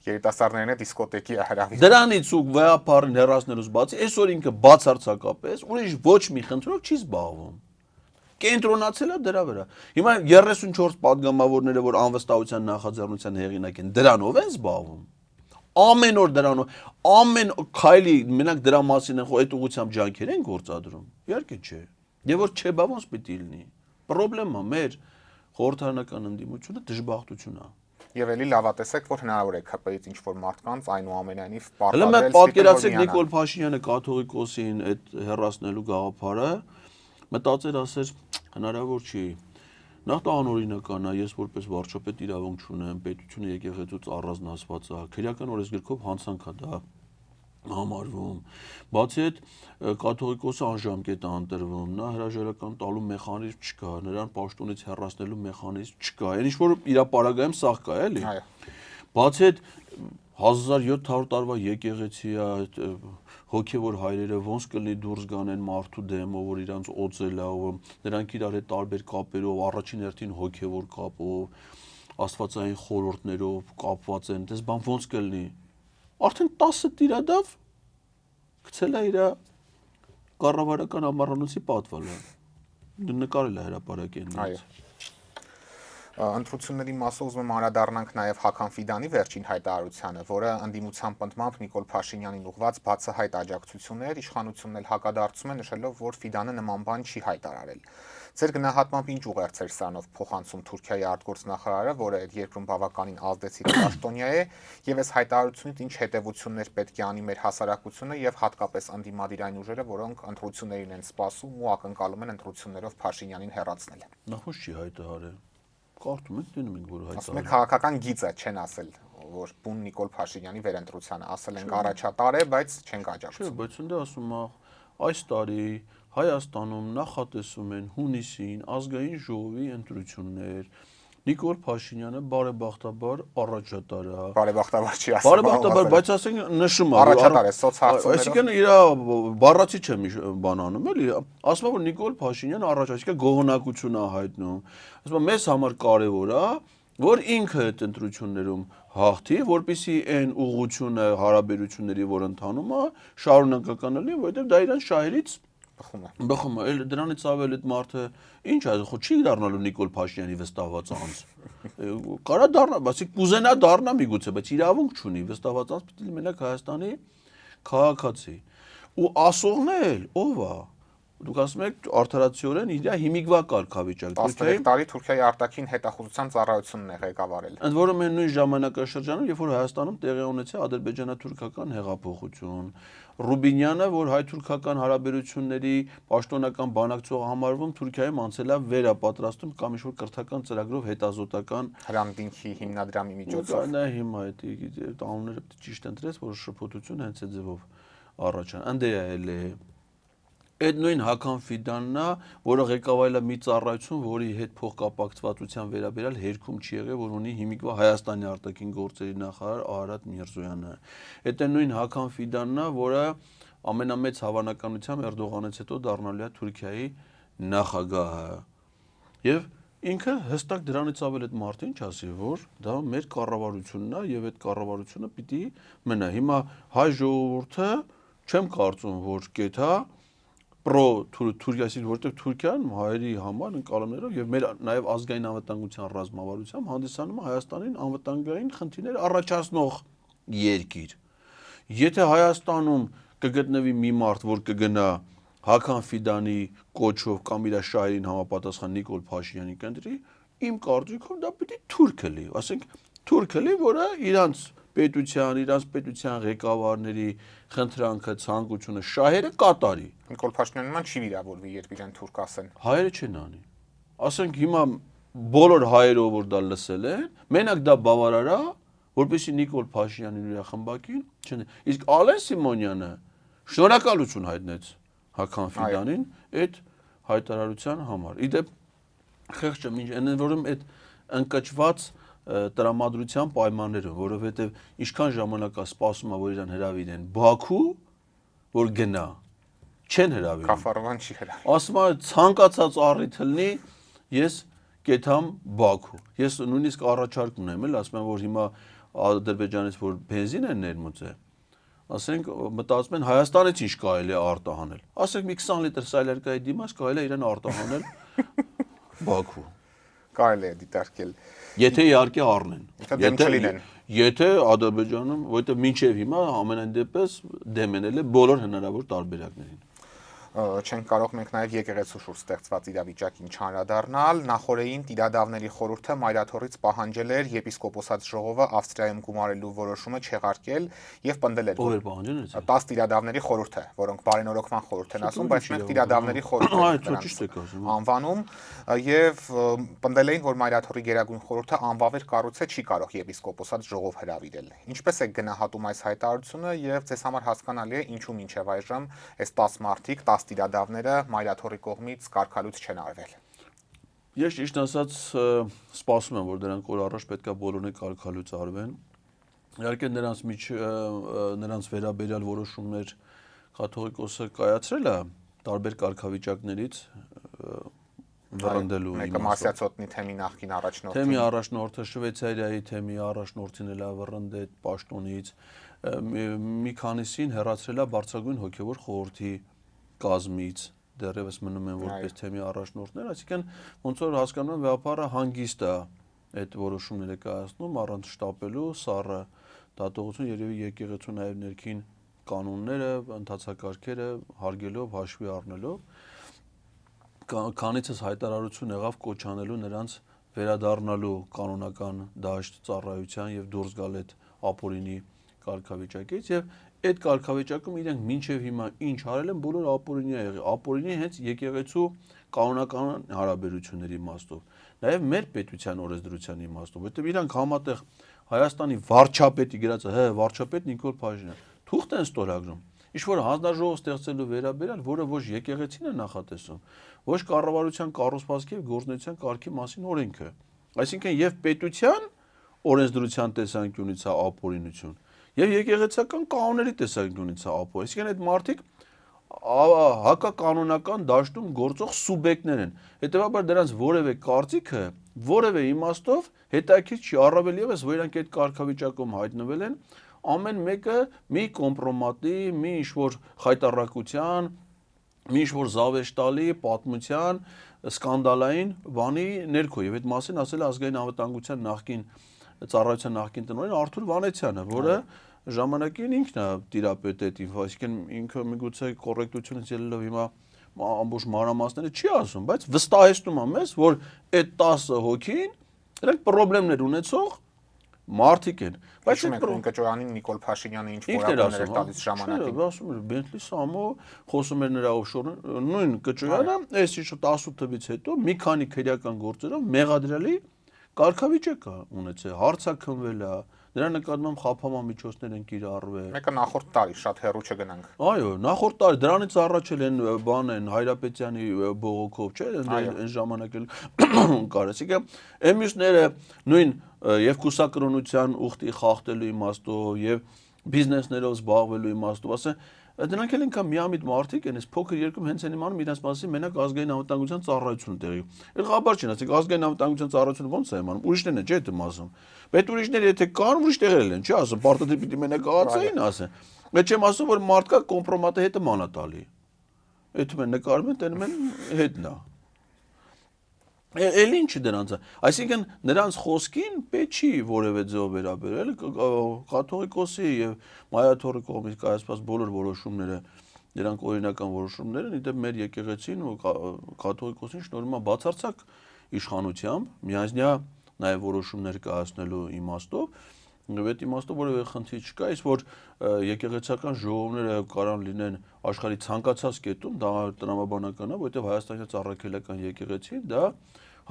Երիտասարդներն է դիսկոտեկի հրավիրում։ Դրանից ու վեապարին հեռացնելուց բացի այսօր ինքը բացարձակապես ուրիշ ոչ մի խնդրով չի զբաղվում։ Կենտրոնացել է դրա վրա։ Հիմա 34 падգամավորները, որ անվստահության նախաձեռնության հեղինակ են, դրանով են զբաղվում։ Ամեն օր դրանով, ամեն քայլի մենակ դրա մասին են այդ ուղղությամբ ջանքեր են գործադրում։ Իհարկե չէ։ Եվ որ չէ, բա ոնց պիտի լինի։ Պրոբլեմը մեր խորհրդարանական ընդդիմությունը դժբախտություն է։ Եվ էլի լավատեսեք, որ հնարավոր է ԿՊ-ից ինչ-որ մարդկանց այնուամենայնիվ Հələ մենք պատկերացրեք Նիկոլ Փաշինյանը կաթողիկոսին այդ հեռացնելու գաղափարը, մտածեր ասեր հնարավոր չի։ Նախ դա անօրինական է, ես որպես վարչապետ իրավունք չունեմ, պետությունը եկեղեցուց առանձնացված է, քրեական օրենսգրքով հանցանք է դա համարվում։ Բացի այդ կաթողիկոսը անժամկետ է ընտրվում, նա հրաժարական տալու մեխանիզմ չկա, նրան պաշտոնից հեռացնելու մեխանիզմ չկա։ Այն ինչ որ իր պարագայում սաղ կա, էլի։ Բացի այդ 1700 տարվա եկեղեցի է, հոգևոր հայրերը ոնց կլինի դուրս գանեն մարդու դեմ, որ իրանց օծել է, նրանք իրար հետ տարբեր կապերով, առաջին հերթին հոգևոր կապով, աստվածային խորհուրդներով կապված են, դες բան ոնց կլինի։ Արդեն 10 տիրադավ գցել է իր կառավարական ամառանոցի պատվալը։ Նկարել է հրապարակեն։ Ընտրությունների մասով ուզում եմ անդրադառնանք նաև Հական Ֆիդանի վերջին հայտարարությանը, որը ընդդիմության պնդմամբ Նիկոլ Փաշինյանին ուղղված բացահայտ աջակցություն էր, իշխանությունն էլ հակադարձում է նշելով, որ Ֆիդանը նման բան չի հայտարարել։ Ձեր գնահատմամբ ինչ ուղերձ էր սրանով փոխանցում Թուրքիայի արտգործնախարարը, որը այդ երկրում բավականին ազդեցիկ պաշտոնյա է, եւ այս հայտարարությունից ինչ հետեւություններ պետք է անի մեր հասարակությունը եւ հատկապես ընդդիմադիր այն ուժերը, որոնք ընտրություններին են սպասում ու ակնկալում են ընտրություններով Փաշինյանին հեռացնել։ Նախ չի հայտարարել։ Կարդում եք դնում ենք, որ հայտարարել։ Ասում եք քաղաքական գիծ է, չեն ասել, որ բուն Նիկոլ Փաշինյանի վերընտրությանը ասել են առաջատար է, բայց չեն աջակցում։ Չէ, բայց ընդ ասում է այս տարի Հայաստանում նախատեսում են հունիսին ազգային ժողովի ընտրություններ։ Նիկոլ Փաշինյանը բարեբախտաբար առաջատար է։ Բարեբախտաբար չի ասում։ Բարեբախտաբար, բայց ասենք նշում է, առաջատար է սոցհարցումներով։ Այսինքն իր բառացի չեմ բան անում, էլի։ Ասում է, որ Նիկոլ Փաշինյանը առաջատար է, գողնակություն է հայտնում։ Ասում է, մեզ համար կարևոր է, որ ինքը այդ ընտրություններում հաղթի, որպեսզի այն ուղղությունը հարաբերությունների, որ ընթանում է, շարունակական լինի, որովհետև դա իրան շահերից բխում է, դրանից ավել այդ մարդը ինչ է, չի դառնալու Նիկոլ Փաշինյանի վստահված անձ։ Կարա դառնա, բացի կուզենա դառնա միգուցե, բայց իրավունք չունի, վստահված անձ պիտի մենակ Հայաստանի քաղաքացի։ Ու ասողն էլ ով է։ Դուք ասում եք արդարացիորեն իր հիմիկվա կարգավիճակ։ 13 տարի Թուրքիայի արտաքին հետախուզության ծառայությունն է ղեկավարել։ Ընդ որում այն նույն ժամանակաշրջանում, երբ որ Հայաստանում տեղի ունեցավ ադրբեջանա-թուրքական հեղափոխություն, Ռուբինյանը, որ հայ-թուրքական հարաբերությունների պաշտոնական բանակցող համարվում, Թուրքիայում անցել է վերապատրաստում կամ ինչ-որ կրթական ծրագրով հետազոտական Հրամդինքի հիմնադրամի միջոցով։ Դա հիմա այդ անունները ճիշտ ընտրեց, որ շփոթություն հենց այդ ձևով առաջան։ Ընդ է այդ նույն Հական Ֆիդանն է, որը ղեկավարել է մի ծառայություն, որի հետ փոխկապակցվածության վերաբերյալ հերքում չի եղել, որ ունի հիմիկվա Հայաստանի արտաքին գործերի նախարար Արարատ Միրզոյանը։ Այդ նույն Հական Ֆիդանն է, որը ամենամեծ հավանականությամբ Էրդողանից հետո դառնալու է Թուրքիայի նախագահը։ Եվ ինքը հստակ դրանից ավել այդ մարդը ինչ ասի, որ դա մեր կառավարությունն է եւ այդ կառավարությունը պիտի մնա։ Հիմա հայ ժողովուրդը չեմ կարծում, որ կեթա Թուրքիայից, որտեղ Թուրքիան հայերի համար ընկալումներով եւ մեր նաեւ ազգային անվտանգության ռազմավարությամբ հանդիսանում է Հայաստանին անվտանգային խնդիրներ առաջացնող երկիր։ Եթե Հայաստանում կգտնվի մի մարդ, որ կգնա Հական Ֆիդանի կոչով կամ իր շահերին համապատասխան Նիկոլ Փաշինյանի կընտրի, իմ կարծիքով դա պիտի թուրք լինի, ասենք թուրք լինի, որը իրանց պետության ղեկավարների խնդրանքը, ցանկությունը, շահերը կատարի։ Նիկոլ Փաշինյանը նման չի վիրավորվի, երբ իրեն թուրք ասեն։ Հայերը չեն անի։ Ասենք հիմա բոլոր հայերով որ դա լսել են, մենակ դա բավարար է, որպեսզի Նիկոլ Փաշինյանին ու իր խմբակին չնի։ Իսկ Ալեն Սիմոնյանը շնորհակալություն հայտնեց Հական Ֆիդանին այդ հայտարարության համար։ Իդեպ խեղճը ինչ այն որում այդ ընկճված տրամադրության պայմաններում, որովհետև ինչքան ժամանակ է սպասում, որ իրան հրավիրեն Բաքու, որ գնա, չեն հրավիրում։ Կաֆարովան չի հրավիրում։ Ասում է ցանկացած առիթ լինի, ես կեթամ Բաքու։ Ես նույնիսկ առաջարկ ունեմ, ասում եմ, որ հիմա Ադրբեջանից որ բենզին են ներմուծել, ասենք մտածում են Հայաստանից ինչ կարելի է արտահանել։ Ասենք մի 20 լիտր սայլերկայի դիմաց կարելի է իրան արտահանել Բաքու։ Կարելի է դիտարկել։ Եթե իհարկե առնեն։ Դեմ չլինեն։ Եթե Ադրբեջանում, որովհետև մինչև հիմա ամենայն դեպս դեմ են ելել բոլոր հնարավոր տարբերակներին։ Չենք կարող մենք նաև եկեղեցու շուրջ ստեղծված իրավիճակին չանդրադառնալ։ Նախորդին Տիրադավների խորհուրդը Մայրաթորից պահանջել էր եպիսկոպոսատ ժողովը Ավստրիայում գումարելու որոշումը չեղարկել եւ պնդել էր, Ով էր պահանջել այս։ 10 Տիրադավների խորհուրդը, որոնք բարենորոգման խորհուրդ են ասում, բայց մենք Տիրադավների խորհուրդ անվանում եւ պնդել էին, որ Մայրաթորի Գերագույն խորհուրդը անվավեր կառույց է, չի կարող եպիսկոպոսատ ժողով հրավիրել։ Ինչպես է գնահատում այս հայտարարությունը եւ ձեզ համար հասկանալի է ինչու մինչեւ այժմ այս 10 մարտիկ 10 տիրադավները Մայրաթորի կողմից կարգալույց չեն արվել։ Ես ճիշտ ասած սպասում եմ, որ դրանք օր առաջ պետքա բոլորը կարգալույց արվեն։ Իհարկե նրանց վերաբերյալ որոշումներ կաթողիկոսը կայացրել է տարբեր կարգավիճակներից վռնդելու Մեկը Մասյացոտնի թեմի նախկին առաջնորդը։ Թեմի առաջնորդը Շվեյցարիայի թեմի առաջնորդին էլ վռնդել պաշտոնից, մի քանիսին հեռացրել է բարձրագույն հոգևոր խորհրդի կազմից, դեռևս մնում են որպես թեմի առաջնորդներ, այսինքն ոնց որ հասկանում եմ վեհապարը հանգիստ է այդ որոշումները կայացնում առանց շտապելու, սառը դատողություն երևի եկեղեցու նաև ներքին կանոնները, ընթացակարգերը հարգելով, հաշվի առնելով, քանիցս հայտարարություն եղավ կոչանելու նրանց վերադառնալու կանոնական դաշտ ծառայության եւ դուրս գալ այդ ապօրինի կարգավիճակից եւ այդ կարգավիճակում իրենք մինչև հիմա ինչ արել են բոլոր ապօրինի եղել, ապօրինի հենց եկեղեցու կանոնական հարաբերությունների իմաստով, նաև մեր պետության օրենսդրության իմաստով, որտեղ իրանք համատեղ Հայաստանի վարչապետի գրած վարչապետ Նիկոլ Փաշինյան թուղթ են ստորագրում, ինչ որ հանձնաժողով ստեղծելու վերաբերյալ, որը ոչ եկեղեցին է նախատեսում, ոչ կառավարության կառուցվածքի եւ գործունեության կարգի մասին օրենքը, այսինքն եւ պետության օրենսդրության տեսանկյունից է ապօրինություն եւ եկեղեցական կանոնների տեսանկյունից է ապօրինություն, այսինքն այդ մարդիկ հակականոնական դաշտում գործող սուբյեկտներ են, հետեւաբար դրանց որևէ կարծիքը, որևէ իմաստով հետաքրքիր չի, առավել եւս որ իրանք այդ կարգավիճակում հայտնվել են, ամեն մեկը մի կոմպրոմատի, մի ինչ-որ խայտառակության, մի ինչ-որ զավեշտալի պատմության, սկանդալային բանի ներքո եւ այդ մասին ասել է ազգային անվտանգության նախկին ծառայության նախկին տնօրեն Արթուր Վանեցյանը, որը ժամանակին ինքն է տիրապետել, այսինքն ինքը միգուցե կոռեկտությունից ելնելով հիմա ամբողջ մանրամասները չի ասում, բայց վստահեցնում է մեզ, որ այդ 10 հոգին դրանք խնդիրներ ունեցող մարդիկ են, բայց այդ կճորանին Նիկոլ Փաշինյանը ինչ որակներ էր տալիս ժամանակին։ Ասում էր Բենտլի Սամո, խոսում էր նրա օֆշորը, նույն կճոյանը, այս ինչ 18 թվից հետո մի քանի քրեական գործերով մեղադրելի կարգավիճակ է ունեցել, հարցաքնվել է, դրա նկատմամբ խափանման միջոցներ են կիրառվել։ Մեկը նախորդ տարի, շատ հեռու չգնանք։ Այո, նախորդ տարի դրանից առաջ էլ են բան են Հայրապետյանի բողոքով, չէ՞, այն ժամանակ էլ կար, այսինքն էմիսները նույն եւ կուսակրոնության ուխտի խախտելու իմաստով եւ բիզնեսներով զբաղվելու իմաստով, ասեն դրանք էլ ինքան միամիտ մարդիկ են, այս փոքր երկում հենց են իմանում իրենց մասին մենակ ազգային անվտանգության ծառայությունը տեղի։ Այդ խաբար չեն, ասենք ազգային անվտանգության ծառայությունը ո՞նց է իմանում, ուրիշներն են, չէ՞ դա ասում։ Բայց ուրիշները եթե կան, ուրիշ տեղեր են, չի ասում, պարտադիր պիտի մենակ աղացային ասեն։ Բայց չեմ ասում, որ մարդկա կոմպրոմատը հետը մանա տալի։ Այդում են նկարում են, տենում են հետն է։ Էլ ինչի դրանց է, այսինքն նրանց խոսքին պետք չի որևէ ձեւ վերաբերել կաթողիկոսի եւ Մայրաթորի կողմից կայացված բոլոր որոշումները, նրանք օրինական որոշումներ են, իդեպ մեր եկեղեցին ու կաթողիկոսին շնորհում է բացարձակ իշխանությամբ, միանձնյա նաեւ որոշումներ կայացնելու իմաստով, այդ իմաստով որևէ խնդիր չկա, իսկ որ եկեղեցական ժողովները կարան լինեն աշխարհի ցանկացած կետում, դա տրամաբանական է, որովհետեւ Հայաստանի Ծառայքելական եկեղեցին դա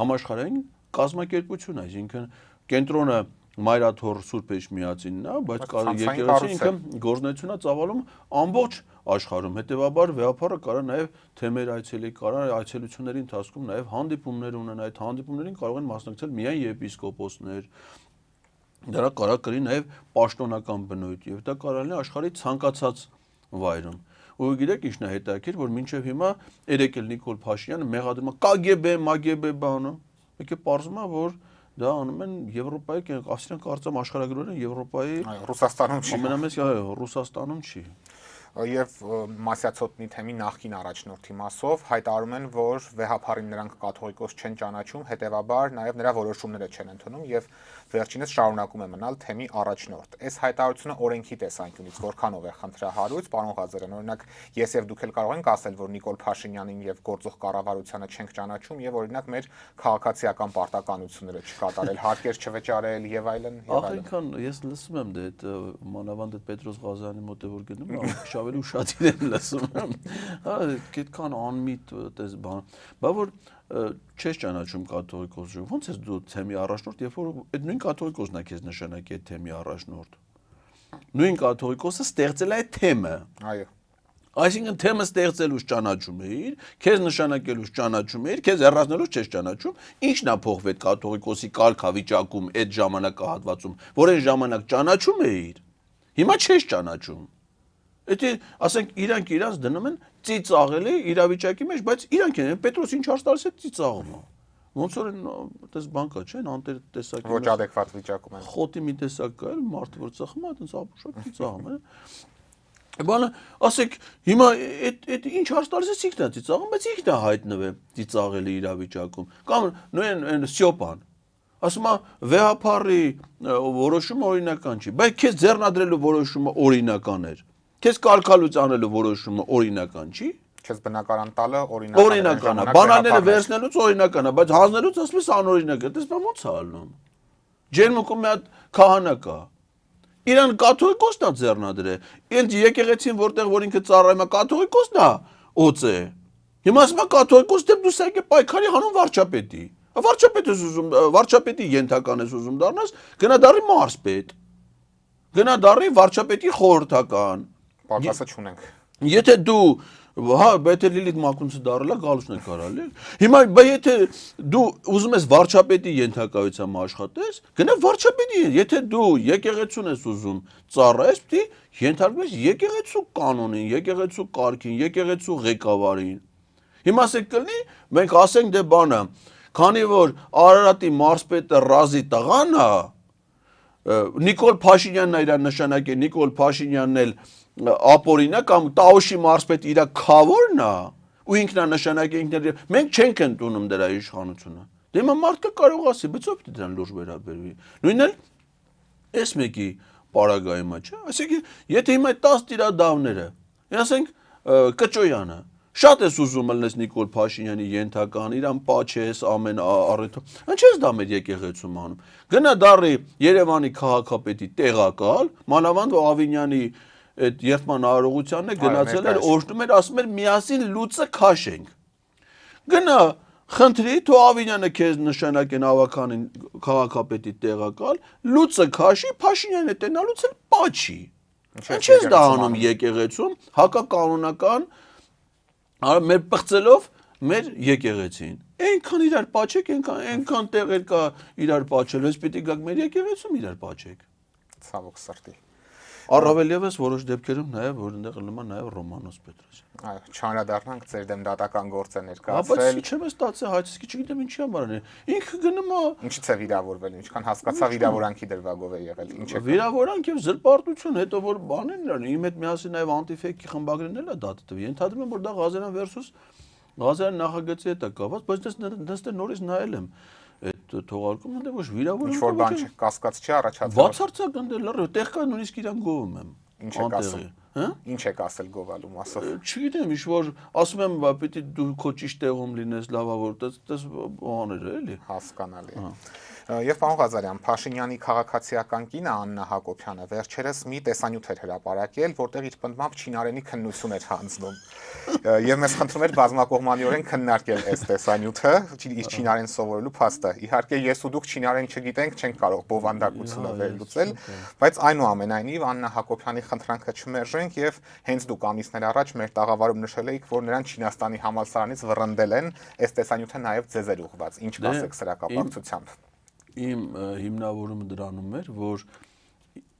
համաշխարհային կազմակերպություն է, այսինքն կենտրոնը Մայրաթոր Սուրբ Էջմիածինն է, բայց եկեղեցին ինքը գործունեություն է ծավալում ամբողջ աշխարհում։ Հետևաբար վեհապարը կարա նաև թեմեր այցելի, կարա այցելությունների ընթացքում նաև հանդիպումներ ունենա, այդ հանդիպումներին կարող են մասնակցել միայն եպիսկոպոսներ, դրա կարա կրի նաև պաշտոնական բնույթ եւ դա կարա լինի աշխարհի ցանկացած վայրում։ Ու գիտեք ինչն է հետաքրքիր, որ մինչև հիմա երեք էլ Նիկոլ Փաշինյանը մեղադրում է KGB, MGB բանը, եկե պարզվում է, որ դա անում են Եվրոպայի, ավստրիան կարծեմ աշխարհագրորեն Եվրոպայի Ռուսաստանում չի։ ամենամեծ Ռուսաստանում չի։ Եվ Մասյացոտնի թեմի նախկին առաջնորդի մասով հայտարարում են, որ վեհապարին նրանք կաթողիկոս չեն ճանաչում, հետևաբար նաև նրա որոշումները չեն ընդունում եւ վերջինս շարունակում է մնալ թեմի առաջնորդ։ Այս հայտարարությունը օրենքի տեսանկյունից որքանով է խնդրահարույց, պարոն Ղազարյան, օրինակ ես եւ դուք էլ կարող ենք ասել, որ Նիկոլ Փաշինյանին եւ գործող կառավարությանը չենք ճանաչում եւ օրինակ մեր քաղաքացիական պարտականությունները չկատարել, հարկեր չվճարել եւ այլն եւ այլն։ Ախինքան ես լսում եմ դե այդ մանավանդ այդ Պետրոս Ղազարյանի մոտ որ գնում եմ, ավելի ուշադիր եմ լսում եմ։ Հա, այդքան անմիտ այդպես բան։ Բա որ չես ճանաչում կաթողիկոսը, ո՞նց ես դու թեմի առաջնորդ, երբ որ այդ նույն կաթողիկոսն է քեզ նշանակի այդ թեմի առաջնորդ։ Նույն կաթողիկոսը ստեղծել է այդ թեմը։ Այո։ Այսինքն թեմը ստեղծելուց ճանաչում էիր, քեզ նշանակելուց ճանաչում էիր, քեզ հեռացնելուց չես ճանաչում։ Ինչն է փոխվել կաթողիկոսի կարգավիճակում այդ ժամանակահատվածում, որ այն ժամանակ ճանաչում էիր, հիմա չես ճանաչում։ Եթե ասենք իրանք իրանց դնում են ծիծաղելի իրավիճակի մեջ, բայց իրանք են Պետրոս ինչ հարց է ծիծաղում է։ Ոնց որ այդպես բան կա, չէ՞, անտեր տեսակի։ Ոչ adekvat վիճակում են։ Խոտի մի տեսակ կա, մարդը որ ծխում է, այդպես ապուշակ ծիծաղում է։ Բանը, ասեք, հիմա այդ ինչ հարց տալիս է ինքն է ծիծաղում, բայց ինքն է հայտնվել ծիծաղելի իրավիճակում։ Կամ նույն Սյոպան ասում է վեհապարի որոշումը օրինական չի, բայց քեզ ձեռնադրելու որոշումը օրինական էր։ Քեզ կարգալուց անելու որոշումը օրինական չի։ Քեզ բնակարան տալը օրինական է։ Բանալները վերցնելուց օրինական է, բայց հանձնելուց ասում ես անօրինակ է։ Դες ո՞նց է ալնում։ Ջերմուկում մի հատ քահանա կա։ Իրան կաթողիկոսն է ձեռնադրել։ Ինձ եկեղեցին որտեղ որ ինքը ծառայում է կաթողիկոսն է, օծե։ Հիմա ասում է կաթողիկոս դեպ դու սա պայքարի հանուն վարչապետի։ Վարչապետը ուզում, վարչապետի ենթական ես ուզում դառնաս, գնա դառի մարզպետ։ Գնա դառի վարչապետի խորհրդական։ Պակասը չունենք։ Եթե դու, հա, եթե Լիլիթ Մակունցը դառնա, գալուսն է կարալի։ Հիմա, բայց եթե դու ուզում ես վարչապետի ենթակայությամբ աշխատես, գնա վարչապետի, եթե դու եկեղեցուն ես ուզում ծառայես, պիտի ենթարկվես եկեղեցու կանոնին, եկեղեցու կարգին, եկեղեցու ղեկավարին։ Հիմա ասեք կլինի, մենք ասենք դե բանը, քանի որ Արարատի մարզպետը Ռազի տղան է, Նիկոլ Փաշինյանն է իր նշանակել, Նիկոլ Փաշինյանն էլ ապօրինա կամ Տաոշի մարզպետ իր քավորն է ու ինքն է նշանակել մենք չենք ընդունում դրա իշխանությունը։ Դե հիմա մարդը կարող ասի, բայց ո՞վ պիտի դրան լուրջ վերաբերվի։ Նույնն էլ էս մեկի պարագայում է, չէ՞։ Այսինքն, եթե հիմա 10 տիրադավները, ասենք Կճոյանը, շատ ես ուզում ելնես Նիկոլ Փաշինյանի ենթական, իրան պաչես ամեն առիթով։ Ինչ ես դա մեր եկեղեցում անում։ Գնա դառի Երևանի քաղաքապետի տեղակալ, մանավանդ Ավինյանի այդ երթման արարողությանն է գնացել էր օրհնում էր, ասում էր միասին լուծը քաշենք։ Գնա խնդրի թո Ավինյանը քեզ նշանակեն ավականին քաղաքապետի տեղակալ, լուծը քաշի, Փաշինյանը տենալուց էլ պաչի։ Ինչ ես դա անում եկեղեցում, հակականոնական մեր պղծելով մեր եկեղեցին։ Այնքան իրար պաչեք, այնքան տեղեր կա իրար պաչելու, ես պիտի գաք մեր եկեղեցում իրար պաչեք։ Ցավոք սրտի։ Առավել ևս որոշ դեպքերում նաև որ այնտեղ լնումա նաև Ռոմանոս Պետրոսյան։ Այո, չանդրադառնանք ձեր դեմ դատական գործ է Բայց ներկայացրել։ ինչի՞ եմ ստացել հայցքի չգիտեմ ինչի համար է։ Ինքը գնում է Ինչից է վիրավորվել, ինչքան հասկացա վիրավորանքի դրվագով է եղել, ինչ է։ վիրավորանք եւ զրպարտություն, հետո որ բանին են, իմ հետ միասին նաև անտիֆեյքի խմբագրերն էլ է դատը տվի։ Ենթադրում եմ որ դա Ղազարյան versus Ղազարյան նախագծի հետ է կապված, բայց դες նորից նայել եմ այդ թողարկումը, դե ոչ վիրավորում։ Ինչ որ բան չի, կասկած չի առաջացել։ Բացարձակ ընդ լրիվ տեղ կա նույնիսկ իրան գովում եմ։ Ինչ եք ասել։ Հա? Ինչ եք ասել գովալու մասով։ Չգիտեմ, ինչ որ ասում եմ, պիտի դու քո ճիշտ տեղում լինես, լավա որ դες բաներ էլի։ Հասկանալի է։ Եվ պարոն Ղազարյան, Փաշինյանի քաղաքացիական կինը Աննա Հակոբյանը վերջերս մի տեսանյութ էր հրապարակել, որտեղ իր պնդմամբ չինարենի քննություն էր հանձնում։ Եվ մեզ խնդրում էր բազմակողմանիորեն քննարկել այս տեսանյութը, իր չինարեն սովորելու փաստը։ Իհարկե ես ու դուք չինարեն չգիտենք, չենք կարող բովանդակությունը վերլուծել, բայց այնուամենայնիվ Աննա Հակոբյանի խնդրանքը չմերժենք կխոսենք եւ հենց դուք ամիսներ առաջ մեր տաղավարում նշել եք, որ նրան Չինաստանի համալսարանից վռնդել են, այս տեսանյութը նաեւ ձեզ էր ուղղված։ Ինչ կասեք սրա կապակցությամբ։ Իմ հիմնավորումը դրանում էր, որ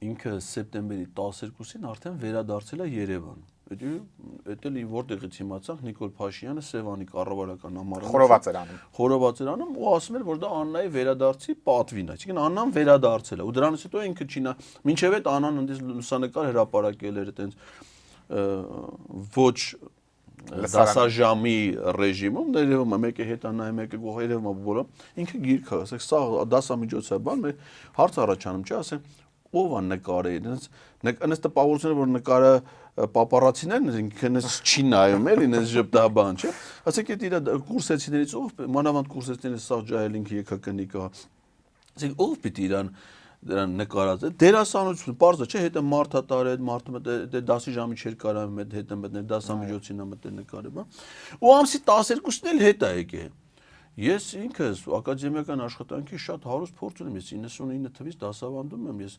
ինքը սեպտեմբերի 12-ին արդեն վերադարձել է Երևան։ Դա էլ որտեղից իմացանք Նիկոլ Փաշինյանը Սևանի կառավարական համառանցում խորոված էր անում ու ասում էր, որ դա Աննայի վերադարձի պատվին է։ Այսինքն Աննան վերադարձել է ու դրանից հետո ինքը Չինա մինչև այդ Աննան ընդից լուսանկար հրապարակել էր այտենց ոչ դասաժամի ռեժիմում, ներևում է մեկը հետանայ, մեկը գողերևում է բոլոր, ինքը գիրք է, ասեք, սա դասամիջոցը բան, մեր հարց առաջանում չի, ասենք, ով է նկարել, այնպես տպավորություն է, որ նկարը պապարացիներն են, ինքն էս չի նայում, էլի, այնպես ժպտաբան, չէ։ Ասեք, այդ իր կուրսեցիներից ով, մանավանդ կուրսեցիներից սաղ ջահելինք եկակնի կա։ Ասեք, ով պիտի դրան նկարած է, դերասանություն, պարզը չէ, հետը մարդ է տարել, մարդը դասի ժամի չէր կարամ հետը մտնել, դասամիջոցին է մտնել նկարել, բա։ Ու ամսի 12-ն էլ հետ է եկել։ Ես ինքս ակադեմիական աշխատանքի շատ հարուստ փորձ ունեմ, ես 99 թվականից դասավանդում եմ, ես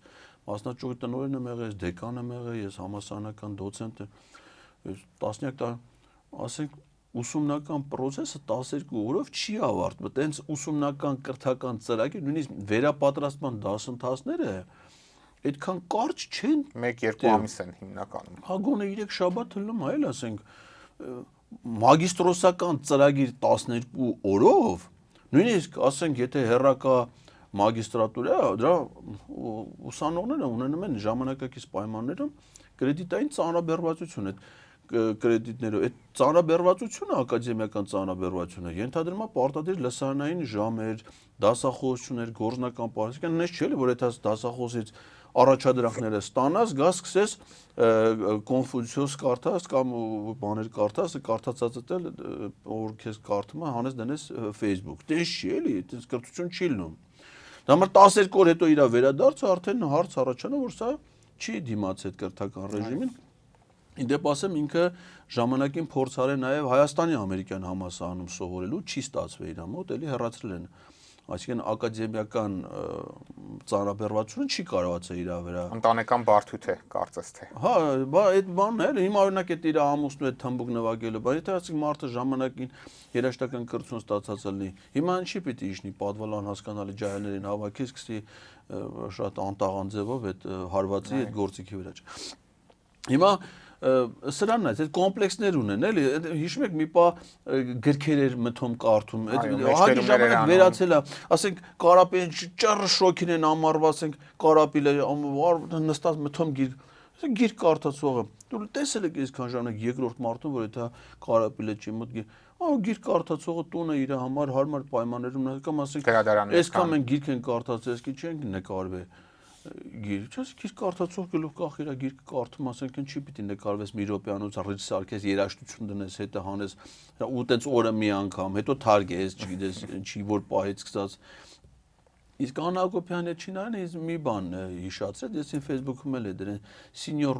մասնաճյուղի տնօրեն եմ եղել, ես դեկան եմ եղել, ես համալսարանական դոցենտ եմ, ես տասնյակ տարի, ասենք ուսումնական process-ը 12 օրով չի ավարտվում, տենց ուսումնական կրթական ծրագիր, նույնիսկ վերապատրաստման դասընթացները այդքան կարճ չեն, 1-2 ամիս են հիմնականում։ Հա գոնե 3 շաբաթ հլում է, էլ ասենք մագիստրոսական ծրագիր 12 օրով, նույնիսկ ասենք, եթե հեռակա մագիստրատուրա, դրա ուսանողները ունենում են ժամանակակից պայմաններում կրեդիտային ծանրաբեռվածություն, այդ կրեդիտներով, այդ ծանրաբեռվածությունը, ակադեմիական ծանրաբեռվածությունը ենթադրում է պարտադիր լսարանային ժամեր, դասախոսություններ, գործնական պարիսկան, նես չէ, որ այդ դասախոսից առաջադրանքները ստանաս, գաս սկսես Կոնֆուցիոս կարդաս կամ բաներ կարդաս, կարդացածը դել որ քեզ կարդում է, հանես դնես Facebook։ Տես չի էլի, այդպես կրթություն չի լինում։ Դա համար 12 օր հետո իր վերադարձը արդեն հարց առաջանում, որ սա չի դիմաց այդ կրթական ռեժիմին։ Իդեպ ասեմ ինքը ժամանակին փորձար է նաև Հայաստանի ամերիկյան համալսարանում սովորելու, չի ստացվել իր մոտ, էլի հեռացրել են։ Այսինքն ակադեմիական ծանրաբեռվածությունը չի կարողացել իր վրա։ Ընտանեկան բարդույթ է, կարծես թե։ Հա, բա այդ բանն է, հիմա օրինակ այդ իր ամուսնու այդ թմբուկ նվագելը, բայց եթե ասենք մարդը ժամանակին երաշտական կրթություն ստացած լինի, հիմա ինչի պիտի իջնի պատվալ անհասկանալի ջահելներին հավաքի, սկսի շատ անտաղան ձևով այդ հարվածի այդ գործիքի վրա։ Հիմա սրանն է, այդ կոմպլեքսներ ունեն, էլի, հիշում եք մի պա գրքեր էր մթում կարդում, այդ հագի ժամանակ վերացել է, ասենք Կարապին ճառ շոքին են ամառված, ասենք Կարապիլ է նստած մթում գիրք կարդացողը, դու տեսել եք այսքան ժամանակ երկրորդ մարդուն, որ դա Կարապիլը չի մոտ գիրք կարդացողը տունը իր համար հարմար պայմաններում կամ ասենք այսքան մենք գիրք են կարդացել, այսքի չենք նկարվել գիրք, գիրք կարդացող գլուխ կախ իր գիրքը կարդում, ասենք ինչ չի պիտի նկարվես մի րոպեանոց ռիչ սարքես, երաժշտություն դնես, հետո հանես ու տենց օրը մի անգամ, հետո թարգես, չգիտես, ինչի որ պահից սկսած։ Իսկ Աննա Հակոբյանը չինարն է մի բան հիշացրել, ես իմ Facebook-ում էլ է դրել Սինյոր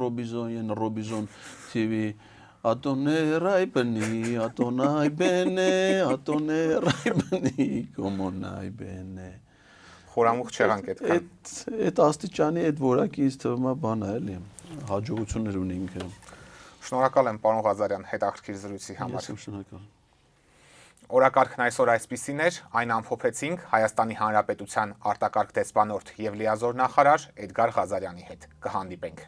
Ռոբիզոն TV Ատոներայ բնի, կոմոնայ բենե Խորամուխ չեղանք այդքան։ Այդ աստիճանի այդ որակի ինձ թվում է բան է էլի, հաջողություններ ունի ինքը։ Շնորհակալ եմ պարոն Ղազարյան հետաքրքիր զրույցի համար։ Ես շնորհակալ։ Օրակարգն այսօր այսպիսին էր, այն ամփոփեցինք Հայաստանի Հանրապետության արտակարգ դեսպանորդ եւ լիազոր նախարար Էդգար Ղազարյանի հետ։ Կհանդիպենք։